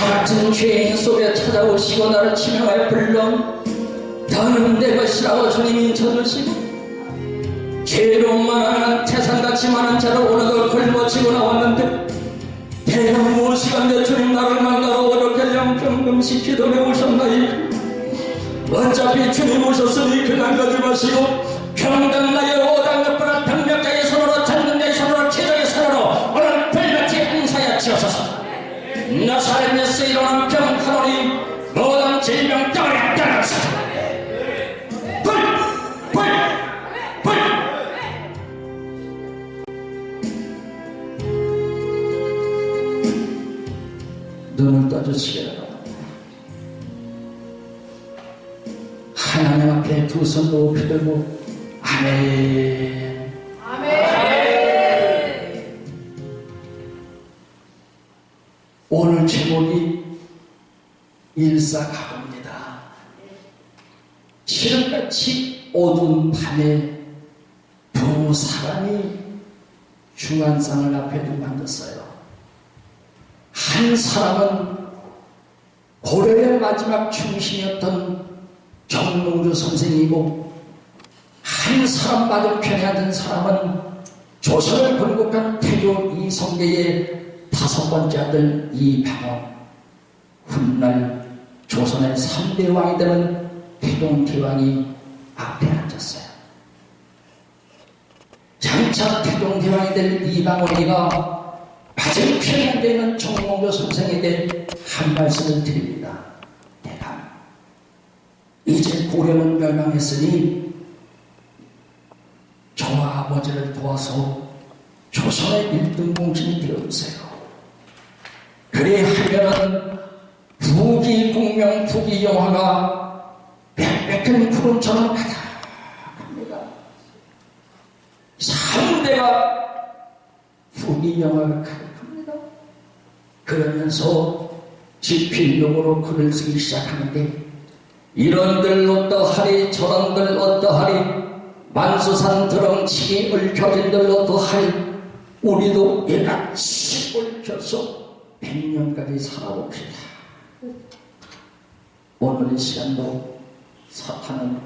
같은 죄인 속에 찾아오시고 나를 지명하여 불러 너는 내 것이라고 주님이 인쳐주시고 죄로 말하는 태산같이 많은 자를 오늘도 걸머치고 나왔는데 내가 무엇이간데 주님 나를 만나러 어렵게 영평금시 기도해 오셨나이까. 어차피 주님 오셨으니 그냥 가지 마시고 평등 나의 오당 옆으로 병력자의 손으로 전능자의 손으로 기적의 손으로 오늘 불같이 행사하여 지어서서 나사렛 예수 일어난 병하노니 모든 질병 떠나야 떠나서 눈을 떠주시게 바랍니다. 하나님 앞에 두 손 높이 들고 아멘. 아멘. 오늘 제목이 일사가고입니다. 지름같이 어두운 밤에 두 사람이 중환상을 앞에 두고 앉았어요. 한 사람은 고려의 마지막 중심이었던 정몽주 선생이고 한 사람 맞은편에 앉은 사람은 조선을 건국한 태조 이성계의 다섯 번째 아들 이방원, 훗날 조선의 3대 왕이 되는 태종대왕이 앞에 앉았어요. 장차 태종대왕이 될 이방원이가 맞은편에 앉아있는 정몽주 선생에게 한 말씀을 드립니다. 내가 이제 고려는 멸망했으니 저와 아버지를 도와서 조선의 1등 공신이 되어주세요. 그래 하면은 부귀공명 부귀영화가 빽빽한 구름처럼 가득합니다. 3대가 부귀영화가 가득합니다. 그러면서 지필용으로 글을 쓰기 시작하는데 이런들 어떠하리 저런들 어떠하리 만수산 드렁치기 얽혀진들 어떠하리 우리도 얘같이 얽혀서 100년까지 살아봅시다. 오늘 이 시간도 사탄은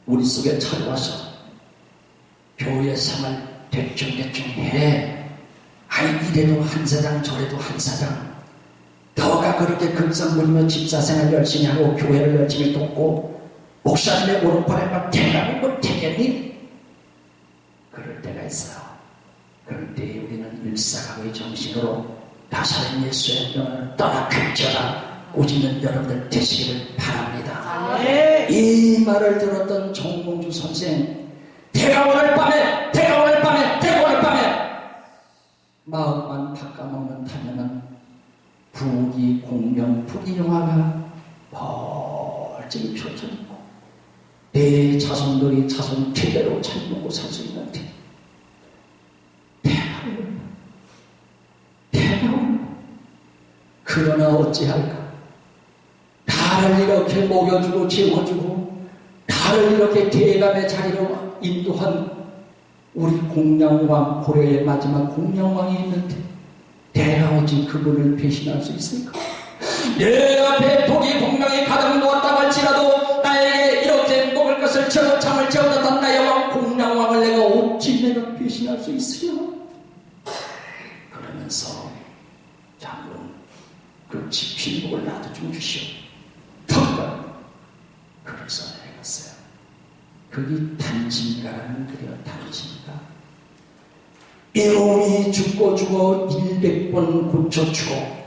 우리 속에 찾아와서 교회 생활 대충 해. 아이 이래도 한 사장 저래도 한 사장 너가 그렇게 극성부리며 집사생활 열심히 하고 교회를 열심히 돕고 목사님의 오른팔에 막 대가는 거 되겠니? 그럴 때가 있어요. 그럴 때 우리는 일사각오의 정신으로 나사렛 예수의 명을 떠나 펼쳐라 오직는 여러분들 되시기를 바랍니다. 이 말을 들었던 정몽주 선생 내가 오늘 밤에 마음만 바꿔먹는다면은 부귀 공명 부귀영화가 멀찍이 펼쳐지고 내 자손들이 자손 제대로 잘 먹고 살 수 있는데 대가운 그러나 어찌할까. 나를 이렇게 먹여주고 재워주고 나를 이렇게 대감의 자리로 인도한 우리 공양왕, 고려의 마지막 공양왕이 있는데 내가 어찌 그분을 배신할 수 있을까? 내 앞에 복이 공명이 가득 놓았다고 할지라도 나에게 이렇게 먹을 것을 채워 잠을 채워줬던 나의 왕 공양왕을 내가 어찌 내가 배신할 수 있으려? 그러면서 장군 그 지필복을 나도 좀 주시오. 그래서 내갔어요. 그게 단신가라는 글이요. 단신가. 이놈이 죽고 100번 고쳐주고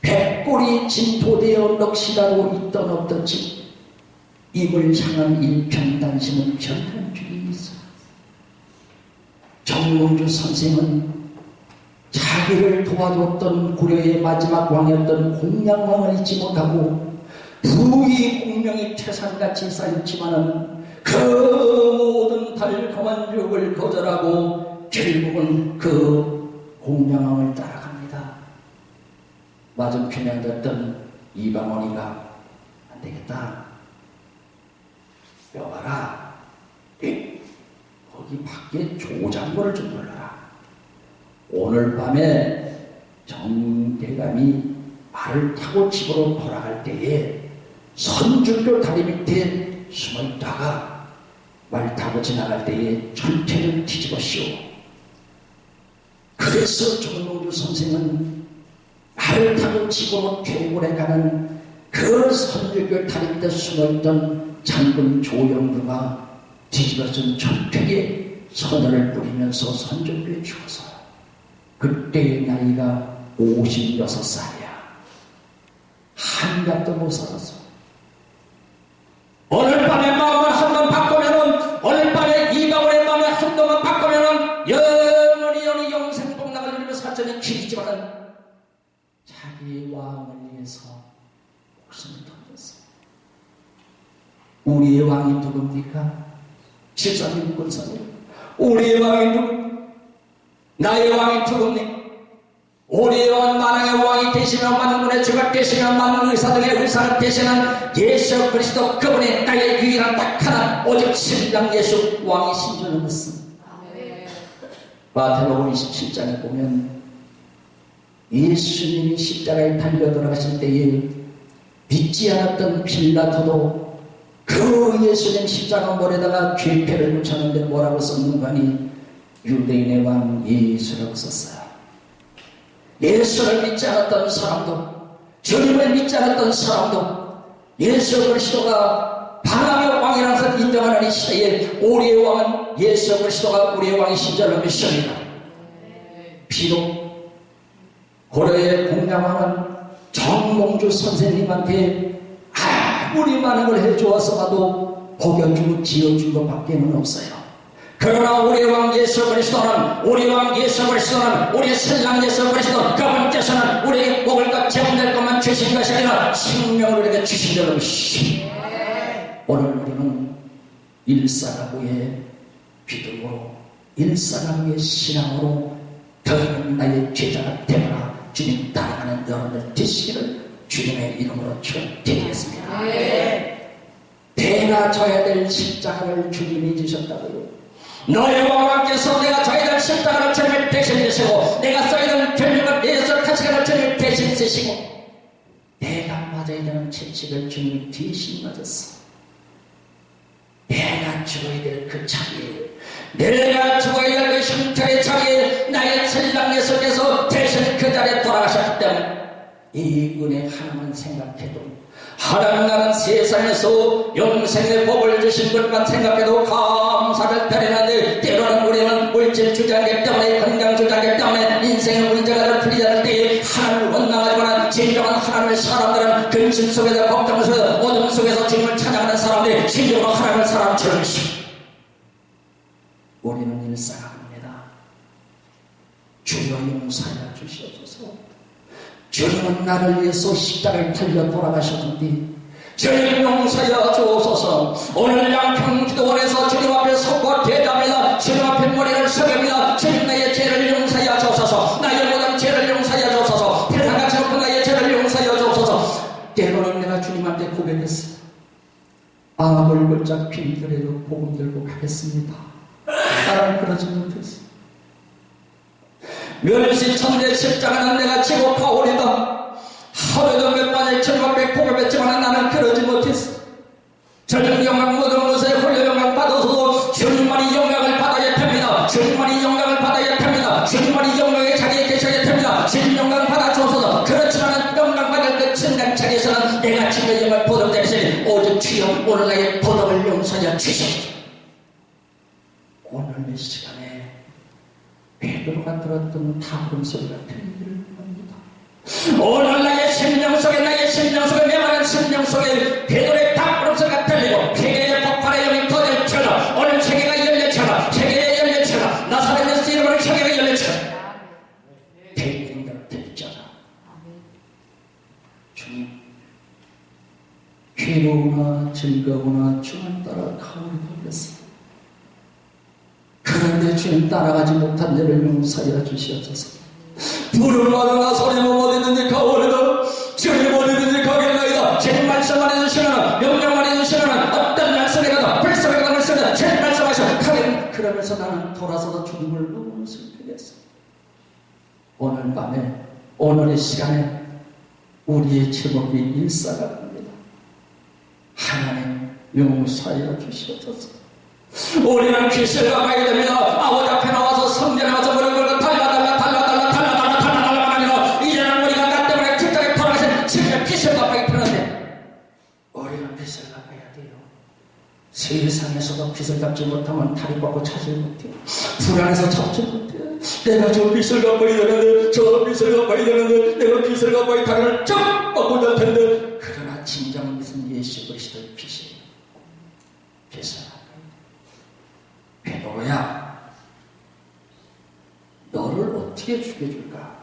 100골이 진토되어 넋이라도 있던 없던지 입을 향한 일평단심은 변한 줄이 있어. 정몽주 선생은 자기를 도와줬던 고려의 마지막 왕이었던 공양왕을 잊지 못하고 부귀 공명이 태산같이 쌓였지만은 그 모든 달콤한 유혹을 거절하고 결국은 그 공양왕을 따라갑니다. 맞은편에 앉았던 이방원이가 안 되겠다. 여봐라. 거기 밖에 조장고를 좀 불러라. 오늘 밤에 정대감이 말을 타고 집으로 돌아갈 때에 선주교 다리 밑에 숨어있다가 말 타고 지나갈 때에 철퇴를 뒤집어씌워. 그래서 조동주 선생은 말을 타고 집으로 퇴고에 가는 그 선주교 다리 밑에 숨어있던 장군 조영두가 뒤집어진 철퇴에 선언을 뿌리면서 선주교에 죽어서 그때의 나이가 56살이야. 한갑도 못 살았어. 오늘 밤에 마음을 한번 바꾸면은, 오늘 밤에 이방원의 마음을 한동안 바꾸면은 영원히 영생 복락을 누리며 살자는 길이지만은 자기의 왕을 위해서 목숨을 던졌어. 우리의 왕이 누굽니까? 집사님, 군사님, 우리의 왕이 누굽니까? 나의 왕이 누굽니까? 우리의 왕은 만왕의 왕이 되시며 만군의 주가 되시며 만군 의사들의 의사를 되시는 예수 그리스도, 그분이 나의 유일한 딱 하나 오직 신랑 예수 왕이신 줄을 믿습니다. 마태복음 27장에 보면 예수님이 십자가에 달려 돌아가실 때에 믿지 않았던 빌라도도 그 예수님 십자가 몰에다가 죄패를 묻혔는데 뭐라고 썼는가 하니 유대인의 왕 예수라고 썼어요. 예수를 믿지 않았던 사람도, 주님을 믿지 않았던 사람도 예수 그리스도가 반항의 왕이라는 것을 인정하는 이 시대에 우리의 왕은 예수 그리스도가 우리의 왕이신 줄로 믿습니다. 비록 고려의 공양왕은 정몽주 선생님한테 아무리 많은 걸 해주었어도 먹여주고 지어준 것밖에는 없어요. 그러나 우리의 왕 예수 그리스도는, 우리 왕 예수 그리스도는, 우리 신랑 예수 그리스도, 그분께서는 우리에게 먹을 것, 제공될 것만 주신 것이 아니라 생명을 우리에게 주신 줄로 믿습니다. 오늘 우리는 일사가구의 믿음으로, 일사가구의 신앙으로 더는 나의 제자가 되거나 주님 따라가는 여러분들 되시기를 주님의 이름으로 축원드리겠습니다. 내가 져야 될 십자가를 주님이 주셨다고요. 너의 왕께서 내가 져야 될 십자가를 주님이 대신 지시고, 내가 써야 될 별명을 내서 가시가를 주님이 대신 쓰시고, 내가 맞아야 되는 채찍을 주님이 대신 맞았어. 내가 죽어야 될 그 자리에, 내가 죽어야 될 그 형태의 자리에 나의 신랑 예수께서 대신 그 자리에 돌아가셨기 때문에 이 은혜 하나만 생각해도, 하나님 나는 세상에서 영생의 복을 주신 것만 생각해도 감사를 드리는데, 때로는 우리는 물질 주장하기 때문에, 건강 주장하기 때문에 인생의 문제가 풀리지 않을 때에 하나님을 원망하지만, 진정한 하나님의 사람들은 근심 속에서, 걱정 속에서, 어둠 속에서 주님을 찬양하는 사람들이 진정으로 하나님을 사랑처럼 있습니다. 우리는 일상합니다. 주여 용서하여 주시옵소서. 주님은 나를 위해서 십자가에 달려 돌아가셨는데 주님 용서하여 주옵소서. 오늘 양평기도원에서 주님 앞에 서고 대답합니다. 주님 앞에 머리를 숙입니다. 주님 나의 죄를 용서하여 주옵소서. 나의 모든 죄를 용서하여 주옵소서. 태산같이 높은 나의 죄를 용서하여 주옵소서. 때로는 내가 주님한테 고백했어. 암을 걸작 빈들에도 복음 들고 가겠습니다. 나는 그러지 못했어. 멸시 천대 십자가는 내가 지고 가오리다. 하루에도 몇 번의 주님 앞에 고백했지만 나는 그러지 못했어. 저는 영광 모든 것에 홀려 영광 받아서도 주님만이 영광을 받아야 됩니다. 주님만이 영광을 받아야 됩니다. 주님만이 영광의 자리에 계셔야 됩니다. 주님 영광 받아주셔서, 그렇지만 영광 받을 그 순간 자리에서는 내가 주님의 영광을 보답되시니 오직 주여 오늘 나의 보답을 용서하여 주시옵소서. 오늘 이 시간에 베드로가 들었던 타부름 소리가 들리기를 바랍니다. 오늘 나의 심령 속에, 나의 심령 속에, 내 많은 심령 속에 베드로의 타부름 소리가 들리고 세계의 폭발의 영이 터질처럼, 오늘 세계가 열려처럼, 세계에 열려처럼, 나사렛 예수 이름으로 세계가 열려처럼 대인들 들리잖아. 주님, 괴로우나 즐거우나 주님 따라 가오리 되겠습니다. 그런데 주님 따라가지 못한 죄를 용서하여 주시옵소서. 부름받으나 소리는 어디든지 가오리다. 주님 어디든지 가겠나이다. 주님 말씀만 해주시면, 명령만 해주시면 어떤 말씀이 가도 불쌍하게 가는 것은 주님 말씀하시면 가겠. 그러면서 나는 돌아서서 주님을 너무 슬프게 했어. 오늘 밤에, 오늘의 시간에 우리의 제목이 일사가 됩니다. 하나님 용서하여 주시옵소서. 우리는 빛을 가봐야 됩니다. 아버지 앞에 나와서 성전에 와서 무릎 꿇고 달라달라 하면서 이제는 우리가 나 때문에 뒷땅에 돌아가신 지금의 빛을 가봐야 편한데 우리는 빛을 가봐야 돼요. 세상에서도 빛을 잡지 못하면 다리 뻗고 찾지 못해요. 불안해서 잡지 못해요. 내가 저 빛을 가봐야 되는데, 저 빛을 가봐야 되는데, 내가 빛을 가봐야 다리를 쭉 뻗고 잘 텐데, 그러나 진정한 빛은 예수 그리스도의 빛이에요. 빛을 베드로야, 너를 어떻게 죽여줄까?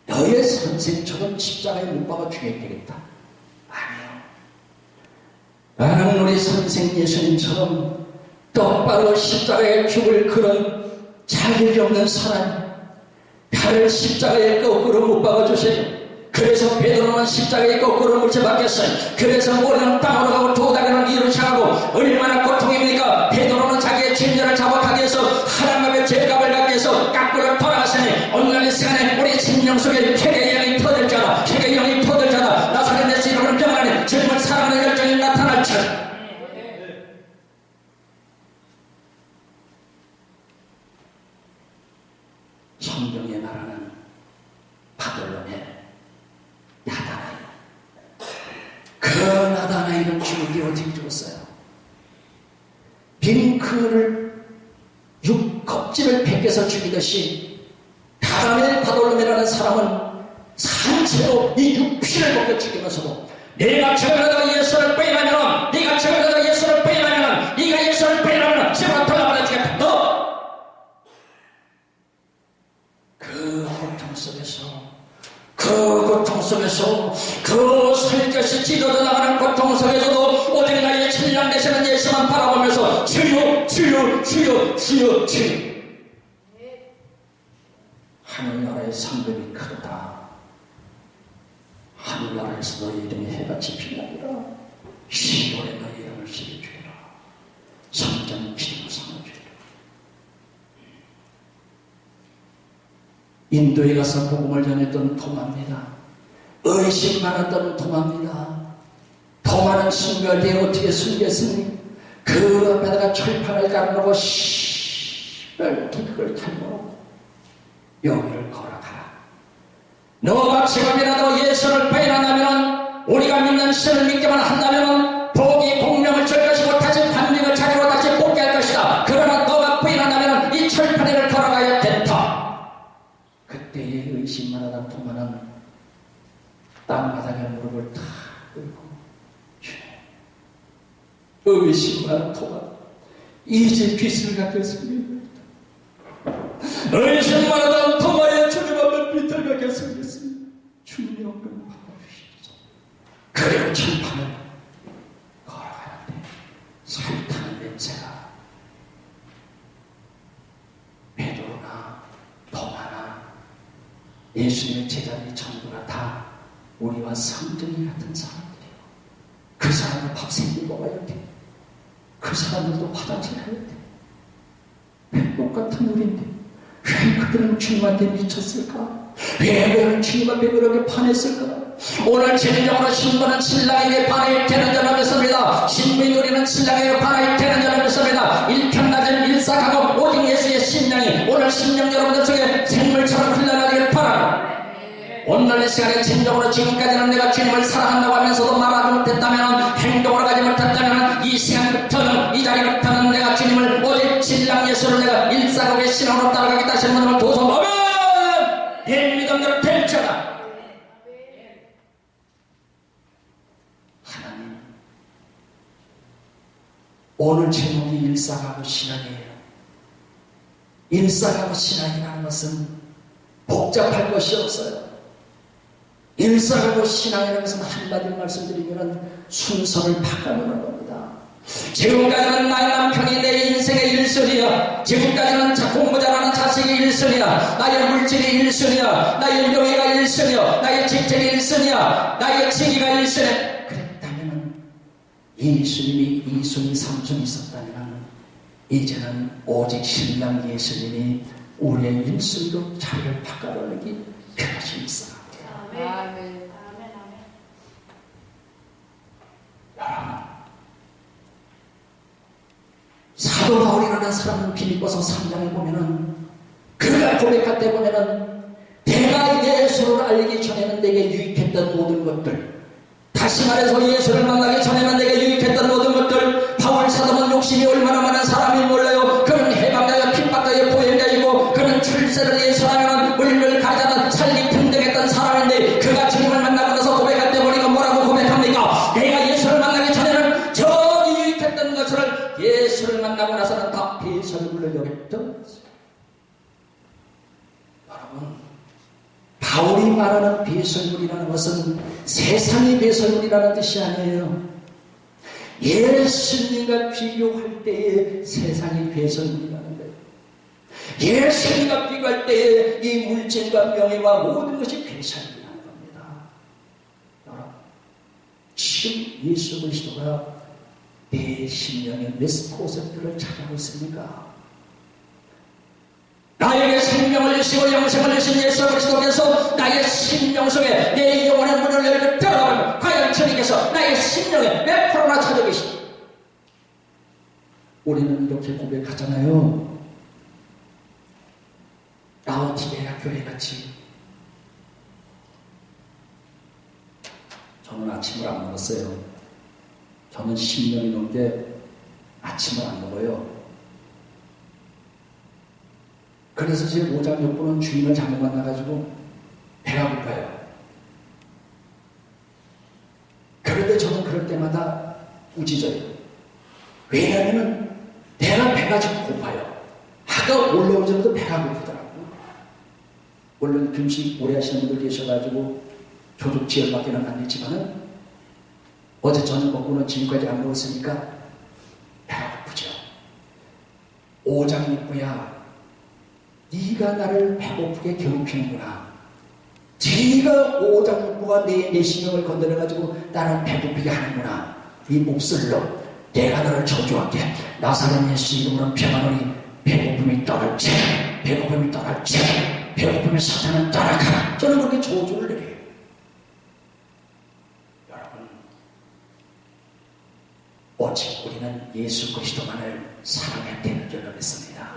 너의 선생처럼 십자가에 못 박아 죽여야 되겠다. 아니요. 나는 우리 선생 예수님처럼 똑바로 십자가에 죽을 그런 자격이 없는 사람이 나를 십자가에 거꾸로 못 박아주세요. 그래서 베드로는 십자가에 거꾸로 못 박혔어요. 그래서 머리는 땅으로 가고 두 다리는 위로 향하고 얼마나 고통입니까? 베드로는 자기의 진저를 자박하기 위해서 하나님의 죄값을 갖기 위해서 거꾸로 돌아가시니 오늘 이 시간에 우리 심령 속에 회개의 영이 터질 자라, 회개의 영이 터질 자라, 나사렛 예수 이름으로 병하니 젊은 사랑하는 열정이 나타날 줄. 성경에 말하는 바벨론의 나다나이, 그 나다나이는 죽이 어떻게 죽었어요? 빈크를 껍질을 벗겨서 죽이듯이 다다나이 바벨론이라는 사람은 산채로 이 육피를 벗겨 죽이면서도 내가 저기라도 예수를 빼라면, 네가 저기라도 예수를 빼라면, 네가 예수를 빼라면 제가 돌아버려 주겠다. 너 그 고통 속에서, 그 고통 속에서, 그 살갗이 찢어져 나가는 고통 속에서도 오직 나의 신랑 되시는 예수만 바라보면서 주여 주여 주여 주여 주여. 하늘나라의 상급이 크다. 하늘나라에서 너희 이름이 해같이 빛나리라. 시골에 너희 이름을 새겨주리라. 성전 기름을 삼아주리라. 인도에 가서 복음을 전했던 토마입니다. 의심 많았던 토마입니다. 토마는 순교할 때 어떻게 순교했으니 그 앞에다가 철판을 깔아놓고 이렇게 그걸 탈고 여기를 걸어가라. 너가 지금이라도 예수를 부인한다면, 우리가 믿는 신을 믿기만 한다면 복이 공명을 줄 것이고 다시 반명을 자기로 다시 복귀할 것이다. 그러나 너가 부인한다면 이 철판 위를 걸어가야 된다. 그때의 의심만 하던 토마는 땅바닥에 무릎을 탁 꿇고 의심만 하던 토마, 이제 빛을 갖겠습니다. 의심만 하던 토마의 주님 앞에 빛을 갖겠습니다. 주님의 영광을 받아주시옵소서. 그리고 철판을 걸어가는데 살타는 냄새가 베드로나 토마나 예수님의 제자들이 전부가 다 우리와 성전이 같은 사람들이에요. 그 사람은 밥 세끼 먹어야 돼. 그 사람들도 화장실 해야 돼. 똑같은 우리인데 왜 그들은 주님한테 미쳤을까? 왜 그들은 주님 앞에 그렇게 반했을까? 오늘 진정으로 신부는 신랑에게 반해야 되는 줄 믿습니다. 신부인 우리는 신랑에게 반해야 되는 줄 믿습니다. 일편낮은 일삭하고 오직 예수의 심령이 오늘 심령 여러분들 속에 생물처럼 흘러나가길 바랍니다. 오늘 이 시간에 진정으로 지금까지는 내가 주님을 사랑한다고 하면서도 말하지 못했다면, 행동으로 가지 못했다면, 이 시간부터는, 이 자리부터는 내가 주님을 오직 신랑 예수를 내가 일사각의 신앙으로 따라가겠다 하시는 분들은 두 손 보면 내 믿음대로 될지어다. 하나님, 오늘 제목이 일사각의 신앙이에요. 일사각의 신앙이라는 것은 복잡할 것이 없어요. 일사각의 신앙이라는 것은 한마디로 말씀드리면 순서를 바꿔놓는 겁니다. 지금까지는 나의 남편이 내 인생의 1순위야. 지금까지는 공부 잘하는 자식이 1순위야. 나의 물질이 1순위야. 나의 명예가 1순위야. 나의 직책이 1순위야. 나의 직위가 1순위야. 그랬다면 예수님이 2순위, 3순위 있었다면 이제는 오직 신랑 예수님이 우리의 일순위로 자리를 바꿔놓기 편하십니다. 아멘. 사도 바울이라는 사람은 빌립보서 3장에 보면은 그가 고백할 때 보면은 내가 예수를 알기 전에는 내게 유익했던 모든 것들, 다시 말해서 예수를 만나기 전에는 내게 유익했던 모든 것들, 바울 사도는 욕심이 얼마나 많은 사람이 몰라요. 그는 해방자여 핍박자여 보행자이고 그는 출세를 위해 사랑하는 물을 가자는 살기 등등했던 사람인데 그가 주님을 만나고 나서 고백할 때 보니까 뭐라고 고백합니까? 내가 예수를 만나기 전에는 저기 유익했던 것을 예수를 만나고 나서는 다 배설물로 여겼던 것이죠. 여러분, 바울이 말하는 배설물이라는 것은 세상의 배설물이라는 뜻이 아니에요. 예수님과 비교할 때에 세상의 배설물이라는 거예요. 예수님과 비교할 때에 이 물질과 명예와 모든 것이 배설물이라는 겁니다. 여러분, 지금 예수 그리스도가 내 심령에 몇 포센트를 차지하고 있습니까? 나에게 생명을 주시고 영생을 주신 예수 그리스도께서 나의 심령 속에 내 영혼의 문을 열고 들어가면 과연 주님께서 나의 심령에 몇 프로나 차져 계시니? 우리는 이렇게 고백하잖아요. 라오디게아 교회같이 저는 아침을 안 먹었어요. 저는 10년이 넘게 아침을 안 먹어요. 그래서 제 오장 몇 번은 주인을 잘못 만나가지고 배가 고파요. 그런데 저는 그럴 때마다 우짖어요. 왜냐하면 배가 지금 고파요. 아까 올라오기 전에도 배가 고프더라고요. 물론 금식 오래 하시는 분들 계셔가지고 조족지혈밖에는 안 됐지만은 어제 저녁 먹고는 지금까지 안 먹었으니까 배가 고프죠. 오장육부야, 네가 나를 배고프게 괴롭히는구나. 네가 오장육부가 내 심령을 건드려가지고 나를 배고프게 하는구나. 이 목소리로 내가 너를 저주할게. 나사렛 예수 이름으로 평안하니 배고픔이 떠날지, 배고픔이 떠날지, 배고픔이 사탄은 떠나가라. 저는 그렇게 저주를 내려요. 여러분, 오직 우리는 예수 그리스도만을 사랑했다는 줄 믿습니다.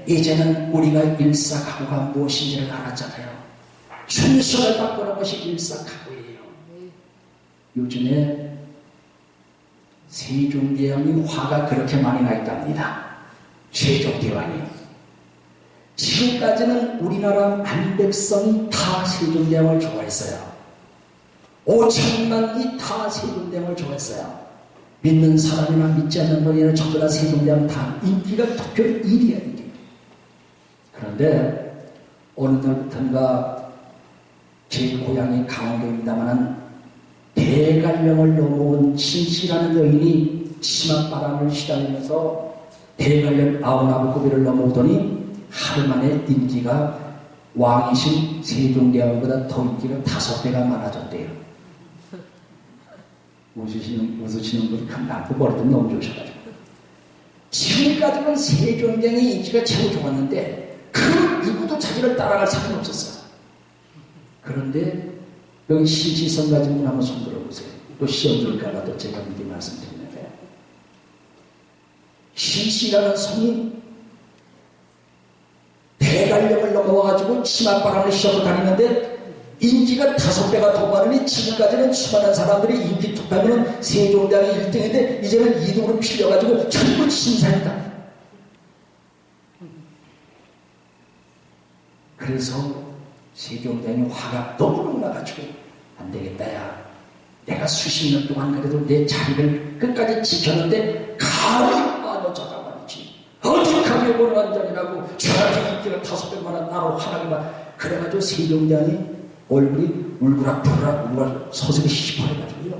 이제는 우리가 일사각오가 무엇인지를 알았잖아요. 순서를 바꾸는 것이 일사각오예요. 요즘에 세종대왕이 화가 그렇게 많이 나 있답니다. 세종대왕이. 지금까지는 우리나라 만백성이 다 세종대왕을 좋아했어요. 5천만이 다 세종대왕을 좋아했어요. 믿는 사람이나 믿지 않는 분이나 전부 다 세종대왕 다 인기가 특별 1위야. 그런데 어느 날부터인가 제 고향이 강원도입니다마는 대관령을 넘어온 신씨라는 여인이 치맛바람을 시달리면서 대관령 아우나부고비를 넘어오더니 하루 만에 인기가 왕이신 세종대왕보다 더 인기가 5배가 많아졌대요. 웃으시는 분이 큰 남고 머리도 너무 좋으셔가지고. 지금까지는 세종대왕의 인기가 최고 좋았는데 그 누구도 자기를 따라갈 사람이 없었어요. 그런데 여기 신시성 가진 분 한번 손 들어보세요. 또 시험 줄까봐 또 제가 미리 말씀드리는데, 신씨라는 성이 대관령을 넘어와가지고 치맛바람을 시험을 다니는데 인기가 5배가 더 많으니 지금까지는 수많은 사람들이 인기 투표하면 세종대왕이 1등인데 이제는 2등으로 필려가지고 전부 신사입니다. 그래서 세종대왕이 화가 너무 나가지고 안 되겠다 야, 내가 수십 년 동안 그래도 내 자리를 끝까지 지켰는데 감히 빠져자가 말이지 어디 감히 보는 완전이라고 저한테 인기가 5배만 나로 화나게만. 그래가지고 세종대왕이 얼굴이 울그락불그락 서색이 시퍼해가지고요,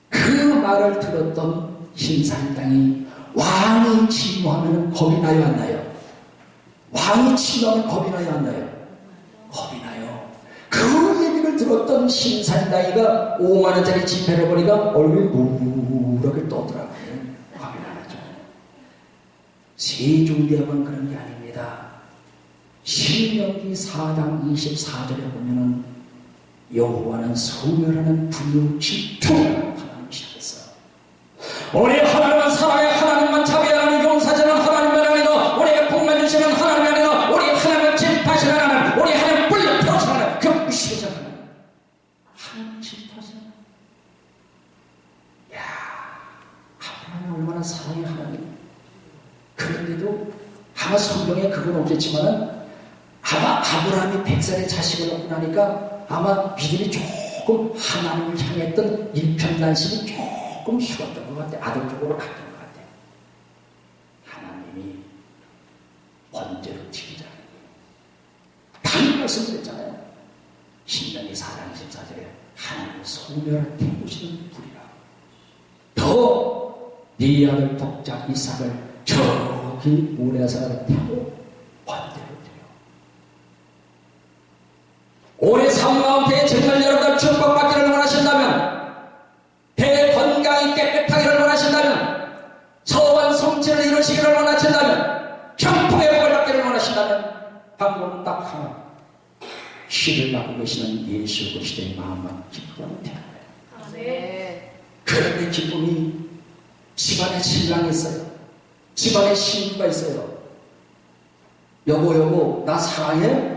그 말을 들었던 신사임당이 왕이 침노하면 겁이 나요 안 나요? 왕이 침노하면 겁이 나요 안 나요? 겁이 나요. 그 얘기를 들었던 신사임당이가 5만원짜리 지폐를 보니까 얼굴이 누렇게 떠더라고요. 겁이 세종대왕은 그런 게 아닙니다. 신명기 4장 24절에 보면은 여호와는 소멸하는 불로 질투하는 하나님이시라고 했어요. 우리 하나님은 사랑의 하나님만 자비하는 용사자는 하나님만 아니고 우리에게 복만 주시는 하나님이 아니고 우리 하나님은 질투하시는 하나님, 우리 하나님 불로 풀어주는 하나님, 그 무시하시는 하나님 질투하시는 하나님. 야, 하나님 얼마나 사랑의 하나님. 그런데도 아마 성경에 그건 없겠지만은 아마 아브라함이 100살의 자식을 얻고 나니까 아마 믿음이 조금 하나님을 향했던 일편단심이 조금 식었던 것 같아. 아들 쪽으로 갔던 것 같아. 하나님이 번제로 튀기자는 거예요. 다른 말씀드렸잖아요. 신명기 4장 24절에 하나님의 소멸을 태우시는 불이라. 더 네 아들 독자 이삭을 저기 모레아산에 태우고 번제로 드려. 올해 삶 가운데 정말 여러분들 축복받기를 원하신다면, 배에 건강히 깨끗하기를 원하신다면, 서원 성취를 이루시기를 원하신다면, 형통의 복을 받기를 원하신다면 방법은 딱 하나. 시를 낳고 계시는 예수 그리스도의 마음만 기쁘면 되는 거예요. 네. 그런데 기쁨이 집안에 신랑이 있어요. 집안에 신부가 있어요. 여보 나 사랑해?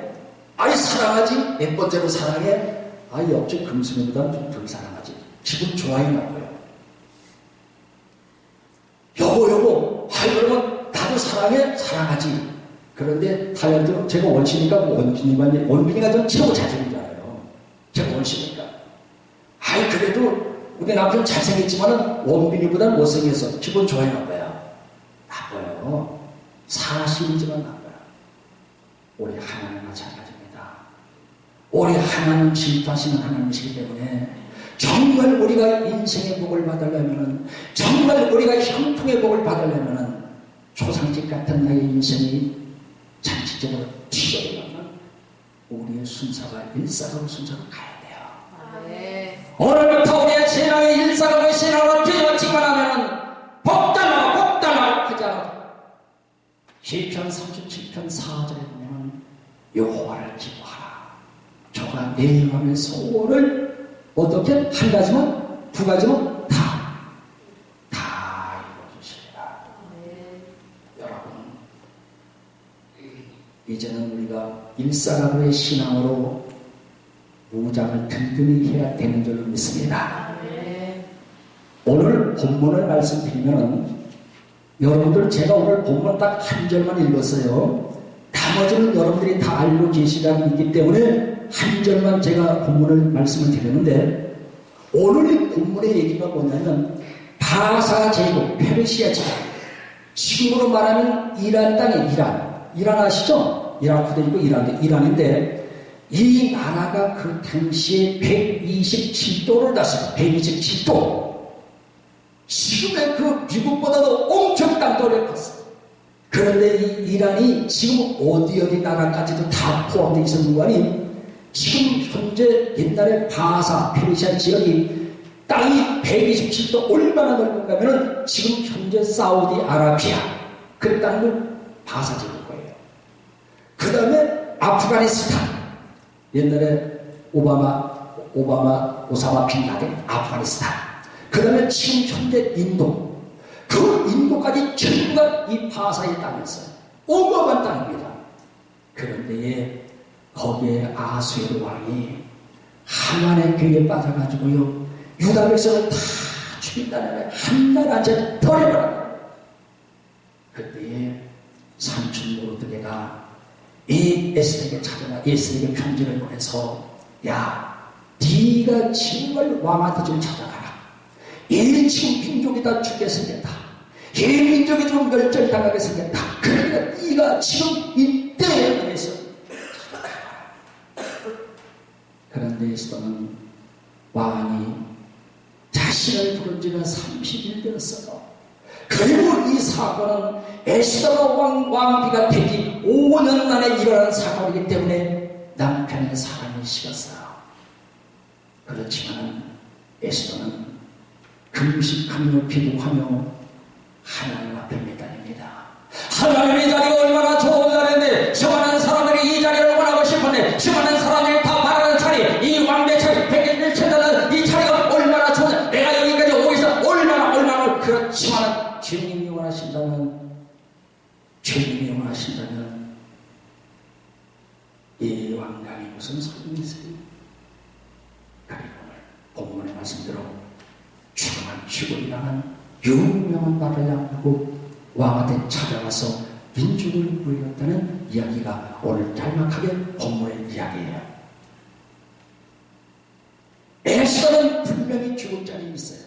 아이 사랑하지? 몇 번째로 사랑해? 아이 옆집 금수미보다 좀 덜 사랑하지. 기분 좋아요 나빠요? 여보 아이 그러면 나도 사랑해? 사랑하지. 그런데 타이완도 제가 원시니까 원빈이가 좀 최고 잘생기잖아요. 제가 원시니까. 아이 그래도 우리 남편 잘생겼지만은 원빈이보다 못생겨서 기분 좋아요 나빠요? 나빠요. 사실이지만 나빠요. 우리 하나님 마찬가지입니다. 우리 하나님 질투하시는 하나님이시기 때문에 정말 우리가 인생의 복을 받으려면은, 정말 우리가 형통의 복을 받으려면은 초상집 같은 나의 인생이 장치적으로 튀어나가면 우리의 순서가 일사로 순서로 가야 돼요. 네. 오늘부터 우리의 신앙의 일사로 신앙으로 뒤집어지기만 하면 복달라고 하지 않아도 시편 37편 4절에 보면 여호와를 기뻐하라. 저가 내 마음의 소원을 어떻게 한 가지만 두 가지만 다 이루어주시리라. 네. 여러분 이제는 우리가 일사라고의 신앙으로 무장을 든든히 해야 되는 줄로 믿습니다. 네. 오늘 본문을 말씀드리면은 여러분들 제가 오늘 본문 딱 한 절만 읽었어요. 나머지는 여러분들이 다 알고 계시다고 있기 때문에 한 절만 제가 본문을 말씀을 드렸는데, 오늘 이 본문의 얘기가 뭐냐면 바사 제국, 페르시아 제국, 지금으로 말하면 이란 땅의 이란 아시죠? 이라크도 있고 이란인데 이 나라가 그 당시에 127도를 다스려. 127도. 지금의 그 미국보다도 엄청 땅덩어리가 컸어요. 그런데 이 이란이 지금 어디 나라까지도 다 포함되어 있었는 거 아니? 지금 현재 옛날에 바사, 페르시아 지역이 땅이 127도 얼마나 넓은가 하면은 지금 현재 사우디아라비아 그 땅을 바사 제국 거예요. 그 다음에 아프가니스탄, 옛날에 오사마 빈 라덴 아프가니스탄, 그 다음에 지금 현재 인도, 그 인도까지 전부가 이 바사의 땅이었어요. 어마어마한 땅입니다. 그런데 거기에 아수에르 왕이 하만의 괴에 빠져가지고요, 유다 백성을 다 죽인다는 거예요. 한 날 안에 버려버려요. 그때에 삼촌 모르드게가 이 에스더에게 찾아가 에스더에게 편지를 보내서, 야, 네가 정말 왕한테 좀 찾아가라. 이 지금 민족이 다 죽게 생겼다. 이 민족이 좀 멸절당하게 생겼다. 그러니까 네가 지금 이때에 대해서 찾아가라. 그런데 에스더는 왕이 자신을 부른 지가 30일 되었어요. 그리고 이 사건은 에스더가 왕비가 되기 5년 만에 일어난 사건이기 때문에 남편의 사랑이 식었어요. 그렇지만 에스더는 금식하며 기도하며 하나님 앞에 매달립니다. 주님이 원하신다면 이 왕관이 무슨 소용이 있어요? 그리고 오늘 본문의 말씀대로 죽음한 죽음이 당한 유명한 말을 남기고 왕한테 찾아가서 민중을 구해왔다는 이야기가 오늘 짤막하게 본문의 이야기예요. 에스더는 분명히 죽을 자리에 있어요.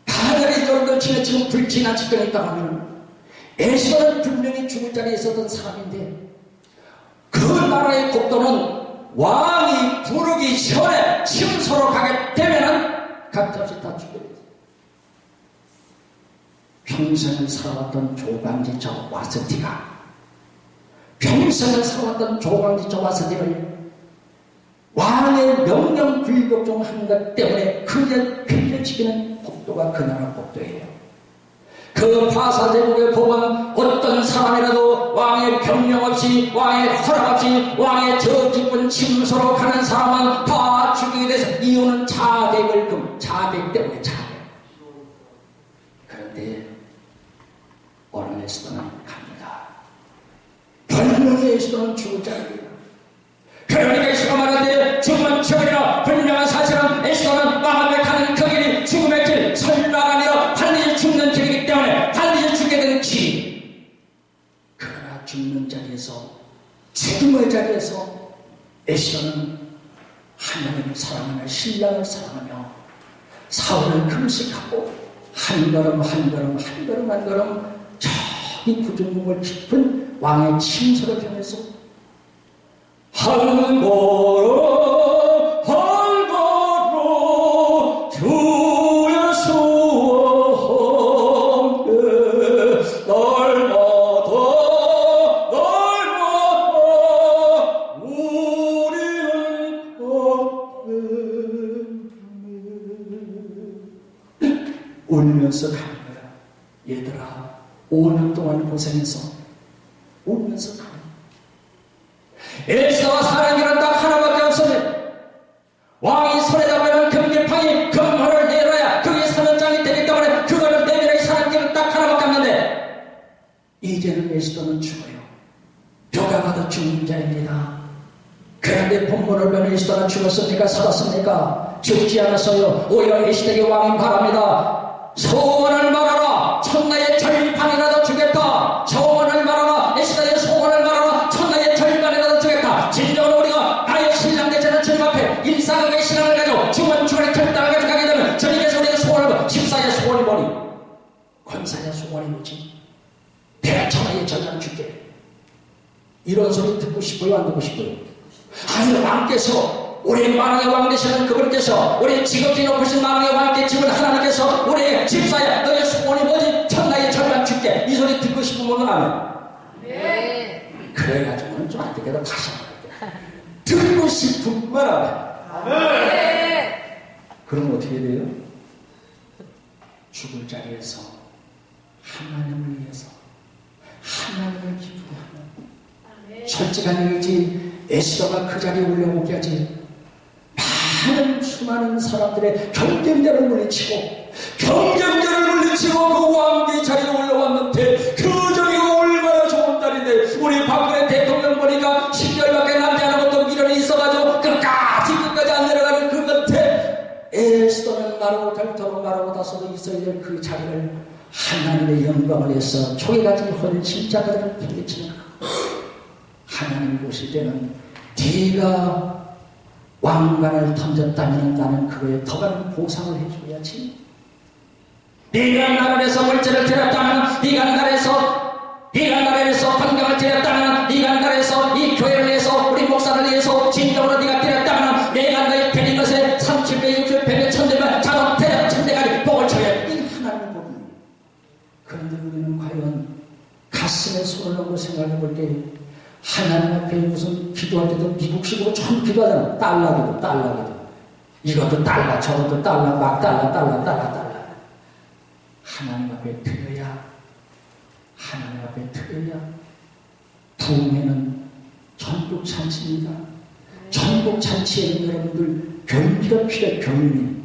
하늘의 여러분들 중에 지금 불지난 직전에 있다고 하면 에스더는 분명히 죽을 자리에 있었던 사람인데 그 나라의 국도는 왕이 부르기 전에 침소로 가게 되면은 각잡이 다 죽게 돼요. 평생을 살아왔던 조강지처 와스티가 평생을 살아왔던 조강지처 와스티를 왕의 명령 불격 중 한 것 때문에 그냥 빌려지기는 국도가 그 나라 국도예요. 그 바사제국의 법은 어떤 사람이라도 왕의 명령 없이 왕의 허락 없이 왕의 저 깊은 침소로 가는 사람은 다 죽이게 돼서 이유는 자백 때문에 자백. 그런데 오늘 에스더는 갑니다. 분명히 에스더는 죽을 자리예요. 그러니까 에스더가 말하되 죽으면 죽으리라. 분명한 사실은 에스더는 왕을 가는 그 길이 죽음의 길, 설마가 아니라 반드시 죽는 길이기 때문에 반드시 죽게 되는 길. 그러나 죽는 자리에서, 죽음의 자리에서 에스더는 하나님을 사랑하며 신랑을 사랑하며 사울을 금식하고 한 걸음 한 걸음 한 걸음 한 걸음 저기 구중궁을 깊은 왕의 침소를 향해서 한 걸음 한 걸음 주의 수와 함께 날마다 우리는 울면서 가는 거야. 얘들아 5년 동안 고생해서 울면서 가는 거야. 에스더가 사는 길은 딱 하나밖에 없어요. 왕이 손에 잡아는 금길팡이 금화를 내려야 그게 사면장이 되기 때문에 그거를 내밀어 사는 길은 딱 하나밖에 없는데 이제는 에스더는 죽어요. 벼가 받아 죽는 자입니다. 그런데 본문을 보면 에스더가 죽었습니까? 살았습니까? 죽지 않았어요. 오히려 에스더에게 왕이 바랍니다. 소원을 말하라. 천나의 절반이라도 주겠다. 소원을 말하라. 에스더의 소원을 말하라. 천나의 절반이라도 주겠다. 진정으로 우리가 나의 신랑 되자는 주님 앞에 일상의 신앙을 가지고 죽은 죽을 결단을 가지고 가게 되면 주님께서 우리가 소원을 봐. 집사의 소원이 뭐니? 권사의 소원이 뭐지? 대천하의 절반 줄게. 이런 소리 듣고 싶어요? 안 듣고 싶어요? 아니 왕께서 우리 만왕의 왕 되시는 그분께서 우리 지극히 높으신 만왕의 왕께 집은 하나님께서 우리 집사야 너의 소원이 뭐지? 천나의 절반 줄게. 이 소리 듣고 싶으면 하면 네. 그래가지고는 좀 안 되겠다. 다시 한번 할게. 듣고 싶은 말 하면 네. 그럼 어떻게 돼요? 죽을 자리에서 하나님을 위해서 하나님을 기쁘하는 솔직한 얘기지. 에스더가 그 자리에 올려오게 하지. 많은 수많은 사람들의 경쟁자를 물리치고 그 왕비 자리에 올라왔는데 그 자리가 얼마나 좋은 자리인데 우리 박근혜 대통령 보니까 10개월밖에 남지 않은 것도 미련이 있어가지고 끝까지 안 내려가는 그 끝에 에스더는 마르고 닳도록 마르고 닳아도 있어야 될 그 자리를 하나님의 영광을 위해서 초기같이 헌 십자가를 펼치는 하나님이 보실 때는 네가 왕관을 던졌다면 나는 그거에 더 많은 보상을 해줘야지. 네가 나라에서 물질을 드렸다면 네가 나라에서 건강을 드렸다면 네가 나라에서 이 교회를 위해서 우리 목사를 위해서 진정으로 네가 드렸다면 내가 너의 드린 것에 30배, 60배, 100배, 1000배만 자동 대략 1000배까지 복을 줘야 이 하나님의 복입니다. 그런데 우리는 과연 가슴에 손을 넣고 생각해 볼 때 하나님 앞에 무슨 기도할 때도 미국식으로 참 기도하잖아. 달라기도 이것도 달라 저것도 달라 막 달라 하나님 앞에 드려야 부흥회는 전국잔치입니다. 전국잔치에는 여러분들 경비가 필요해요. 경비.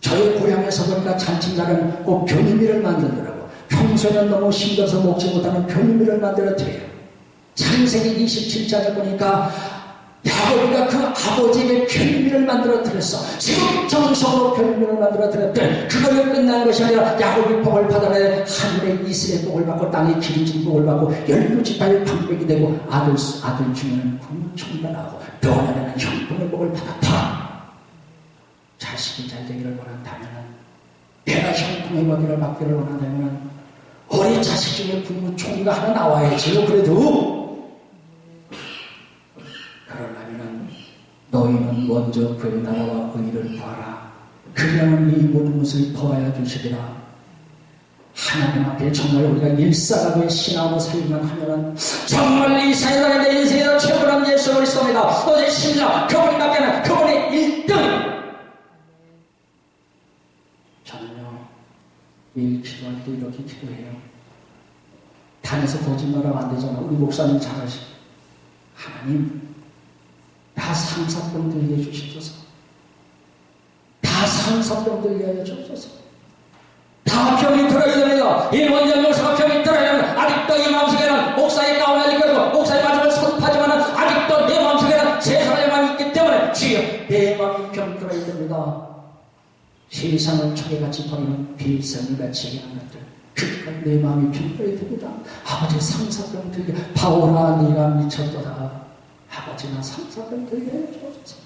저희 고향에서 보니까 잔치날은 꼭 경비를 만들더라고. 청소년 너무 힘들어서 먹지 못하는 별미를 만들어 드려요. 창세기 27장에 보니까 야곱이가 그 아버지에게 별미를 만들어 드렸어. 지금 정성으로 별미를 만들어 드렸대. 그걸로 끝난 것이 아니라 야곱이 복을 받아내 하늘의 이슬의 복을 받고 땅의 기름진 복을 받고 12지파의 방백이 되고 아들 중에는 국무총리가 나오고 너네는 형통의 복을 받았다. 자식이 잘 되기를 원한다면, 내가 형통의 복을 받기를 원한다면 우리 자식 중에 국무총리가 하나 나와야지요. 그래도 그러려면 너희는 먼저 그의 나라와 의를 구하라. 그러면 이 모든 것을 더하여 주시리라. 하나님 앞에 정말 우리가 일사각오의 신앙으로 살기만 하면 정말 이 세상에 내 인생에서 최고란 예수 그리스도입니다. 어제 신랑 그분밖에는 그분이 1등. 저는요 매일 기도할 때 이렇게 기도해요. 단에서 거짓말하면 안 되잖아. 우리 목사님 잘 아시고, 하나님 다 상사병 들게 해주시옵소서. 다 상사병 들게 하여 주옵소서. 다 병이 들어야 됩니다. 이 원장 목사가 병이 들어야 됩니다. 아직도 이 마음속에는 목사의 가운데 있고 목사의 마음을 선포하지만 아직도 내 마음속에는 세상의 마음이 있기 때문에 주여 내 마음이 병 들어야 됩니다. 세상을 초계같이 버리는 비성이같이 얘기하는 것들, 그러니까 내 마음이 병 들어야 됩니다. 아버지 상사병 들게, 바오라 네가 미쳤도다. 아버지나 상사병 들게 해주옵소서.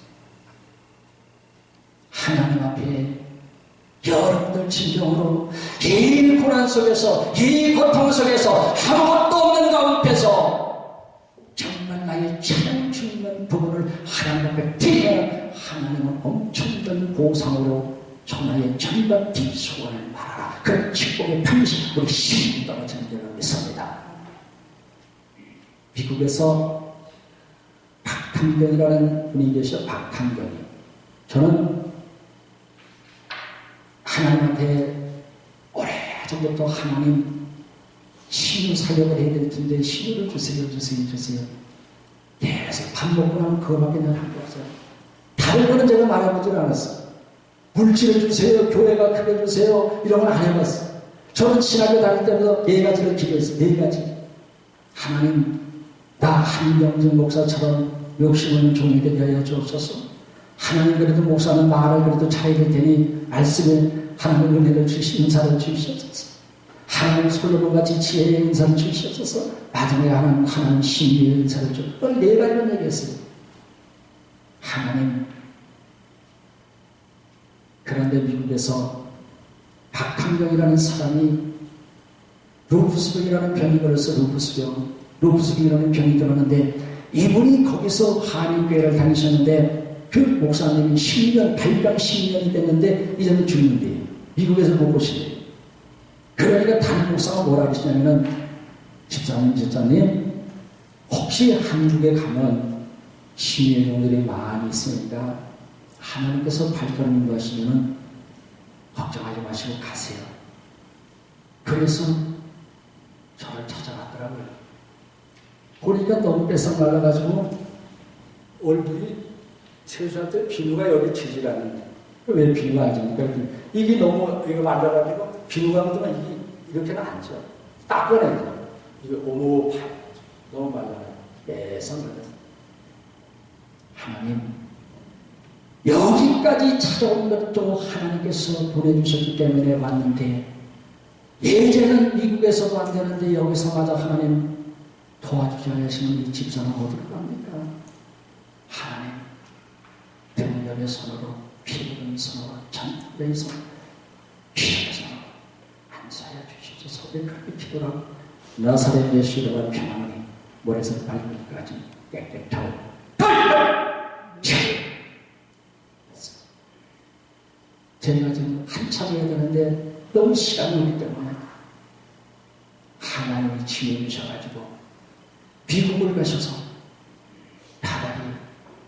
하나님 앞에 여러분들 진정으로 이 고난 속에서, 이 고통 속에서, 아무것도 없는 가운데서 정말 나의 찬양 주는 부분을 하나님 앞에 드리면 하나님은 엄청난 보상으로 천하의 전반기 소원을 말하라. 그런 축복의 방식, 우리 신이 떨어지는 줄로 믿습니다. 미국에서 박한경이라는 분이 계셔. 박한경이. 저는 하나님한테 오래전부터 하나님 치유 사역을 해야 될 텐데 치유를 주세요. 계속 밥 먹고 나면 그거밖에 내가 한 게 없어요. 다른 거는 제가 말해보질 않았어요. 물질을 주세요, 교회가 크게 주세요, 이런 건 안 해봤어요. 저는 신학교 다닐 때부터 4가지를 기도했어요. 4가지. 하나님, 나 한경진 목사처럼 욕심 없는 종이 되게 하여 주옵소서. 하나님, 그래도 목사는 말을 그래도 잘해야 될 테니 말씀에 하나님 은혜를 주시, 인사를 주시옵소서. 하나님 솔로몬같이 지혜의 인사를 주시옵소서. 마지막에 하나님 신비의 인사를 주옵소서. 그걸 4가지만 얘기했어요. 하나님. 그런데 미국에서 박한경이라는 사람이 루푸스병이라는 병이 걸려서 루푸스병이라는 병이 들었는데, 이분이 거기서 한인교회를 다니셨는데 그 목사님이 10년, 발병 10년이 됐는데 이제는 죽는데요. 미국에서 못 보시대요. 그러니까 담임 목사가 뭐라 그러시냐면은, 집사님, 혹시 한국에 가면 신예종들이 많이 있으니까 하나님께서 발걸음 인도하시면은 걱정하지 마시고 가세요. 그래서 저를 찾아갔더라고요. 보니까 너무 뺏어 말라가지고 얼굴이 세수할 비누가 여기 지질 않는데, 왜 비누가 안 집니까? 이게 너무 이거 말라가지고 비누가 묻으면 이게 이렇게는 안 져. 닦아내죠. 이게 오목하게 너무 말라가지고 뺏어 말라서. 하나님, 여기까지 찾아온 것도 하나님께서 보내주셨기 때문에 왔는데, 예전은 미국에서도 안 되는데 여기서마저 하나님 도와주지 않으시는 이 집사는 어디로 갑니까? 하나님, 등렬의 손으로, 피부른 손으로, 전부의 손으로, 피부의 손으로 안수하여 주시옵소서. 그렇게 기도를 하고, 나사렛 예수가 평안히 모래에서 발끝까지 깨끗하고 제가 지금 한참 해야 되는데 너무 시간이 없기 때문에 하나님이 지혜 주셔가지고 미국을 가셔서 다달이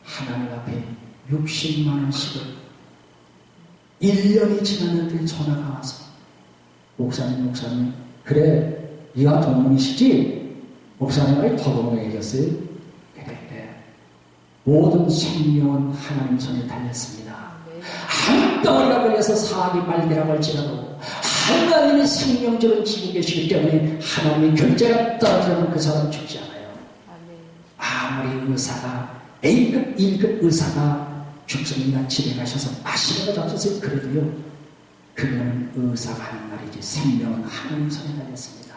하나님 앞에 60만 원씩을 1년이 지났는데 전화가 와서, 목사님, 그래, 네가 동문이시지? 목사님이 더 동문해졌어요. 그래. 모든 생명은 하나님 손에 달렸습니다. 한 덩어리가 걸려서 사악이 말기라고 할지라도 하나님이 생명줄을 지고 계시기 때문에 하나님의 결제가 떨어지면 그 사람 죽지 않아요. 아무리 의사가 A급, 1급 의사가 죽습니다. 집에 가셔서 마시는 거 잡수세요. 그래도요, 그거는 의사가 하는 말이지 생명은 하나님 손에 달렸습니다.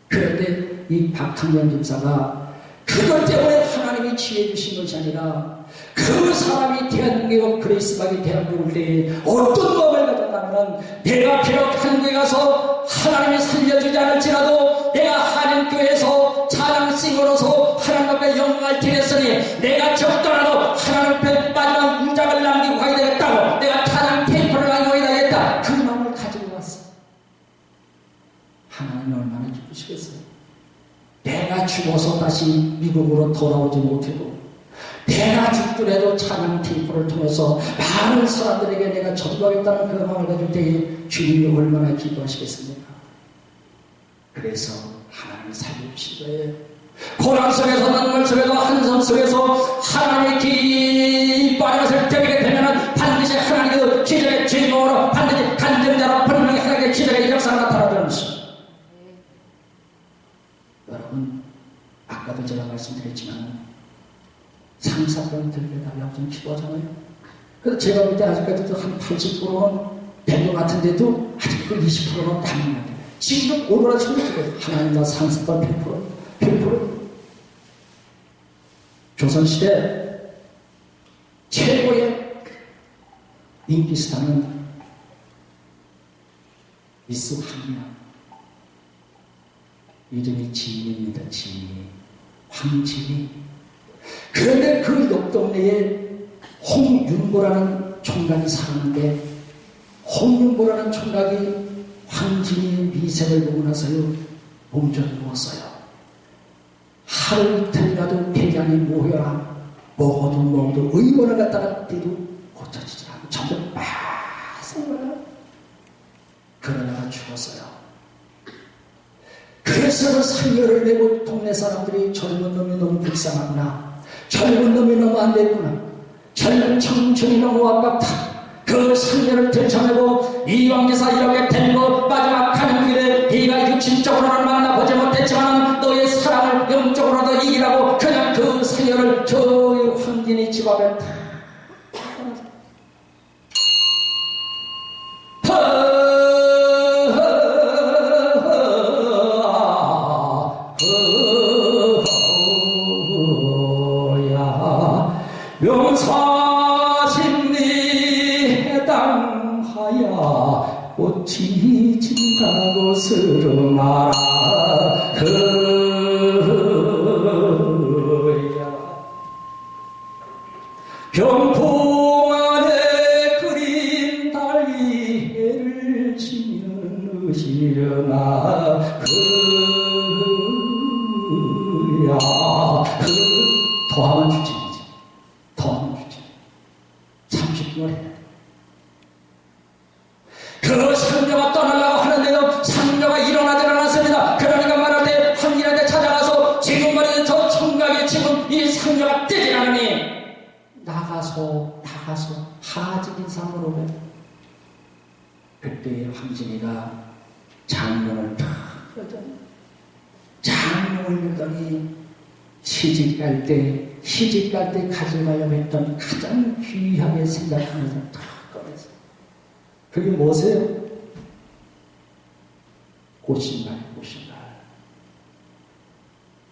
그런데 이 박항년 집사가 그것 때문에 하나님이 지혜 주신 것이 아니라 그 사람이 대한민국 그레이스박이 대한민국 올 때에 어떤 마음을 가졌다면 내가 비록 한국에 가서 하나님이 살려주지 않을지라도 내가 하나님교회에서 찬양싱어로서 하나님 앞에 영광을 드렸으니 내가 적더라도 하나님 앞에 마지막 인장을 남기고 가야 되겠다고 내가 찬양 테이프를 남기고 가야 되겠다 그 마음을 가지고 왔어. 하나님이 얼마나 기쁘시겠어요. 내가 죽어서 다시 미국으로 돌아오지 못해도 내가 죽더라도 찬양 테이프를 통해서 많은 사람들에게 내가 전도하겠다는 그 마음을 가질 때에 주님이 얼마나 기뻐하시겠습니까? 그래서 하나님이 살려주신 거예요. 고난 속에서 눈물 속에서 한숨 속에서 하나님의 기뻐하는 것을 드리게 되면 반드시 하나님의 그 기적의 주인공으로 반드시 간증자로 분명히 하나님의 기적의 역사가 나타나는 것입니다. 여러분, 아까도 제가 말씀드렸지만 상사병 들려달라고 좀 기도하잖아요. 그래서 제가 볼 때 아직까지도 한 80%는 된 것 같은데도 아직도 20%는 남은 것 같아요. 지금 오로라 지금 하나님 나 상사병 100%. 조선시대 최고의 인기스타는 미스 황이야. 이름이 지인입니다. 지인. 황진이. 그런데 그 옆 동네에 홍윤보라는 총각이 살았는데 홍윤보라는 총각이 황진이의 미색을 보고 나서요 몸져 누웠어요. 하루 이틀 가도 폐장이 모여라 먹어도 의원을 갖다가 떼도 고쳐지지 않고 전부 빠져버려요. 그러다가 죽었어요. 그래서 그 상여를 내고 동네 사람들이 젊은 놈이 너무 불쌍하구나. 젊은 놈이 너무 안 되구나. 젊은 청춘이 너무 아깝다. 그 상여를 들쳐내고 이왕지사 이렇게 된 거 마지막 가는 길에 네가 육신적으로는 만나보지 못했지만 너의 사랑을 영적으로도 이기라고 그냥 그 상여를 저 황진이 집 앞에 용사심리 해당하여 꽃이 진다 곳으로 말아 병풍 안에 그린 달이 해를 지는 의시려나 더하면 주진이지. 더하면 주진. 30분을 해야 돼. 그 상녀가 떠나려고 하는데도 상녀가 일어나지 않았습니다. 그러니까 말할 때 황진한테 찾아가서 지금 말이죠. 저 총각이 지금 이 상녀가 뜨지 않으니 나가서 하직 인상으로 오고 그때 황진이가 장롱을 탁 열더니 장롱을 열더니 시집갈 때 가져가려고 했던 가장 귀하게 생각하는 것을 탁 꺼내서 그게 뭐세요? 꽃신발.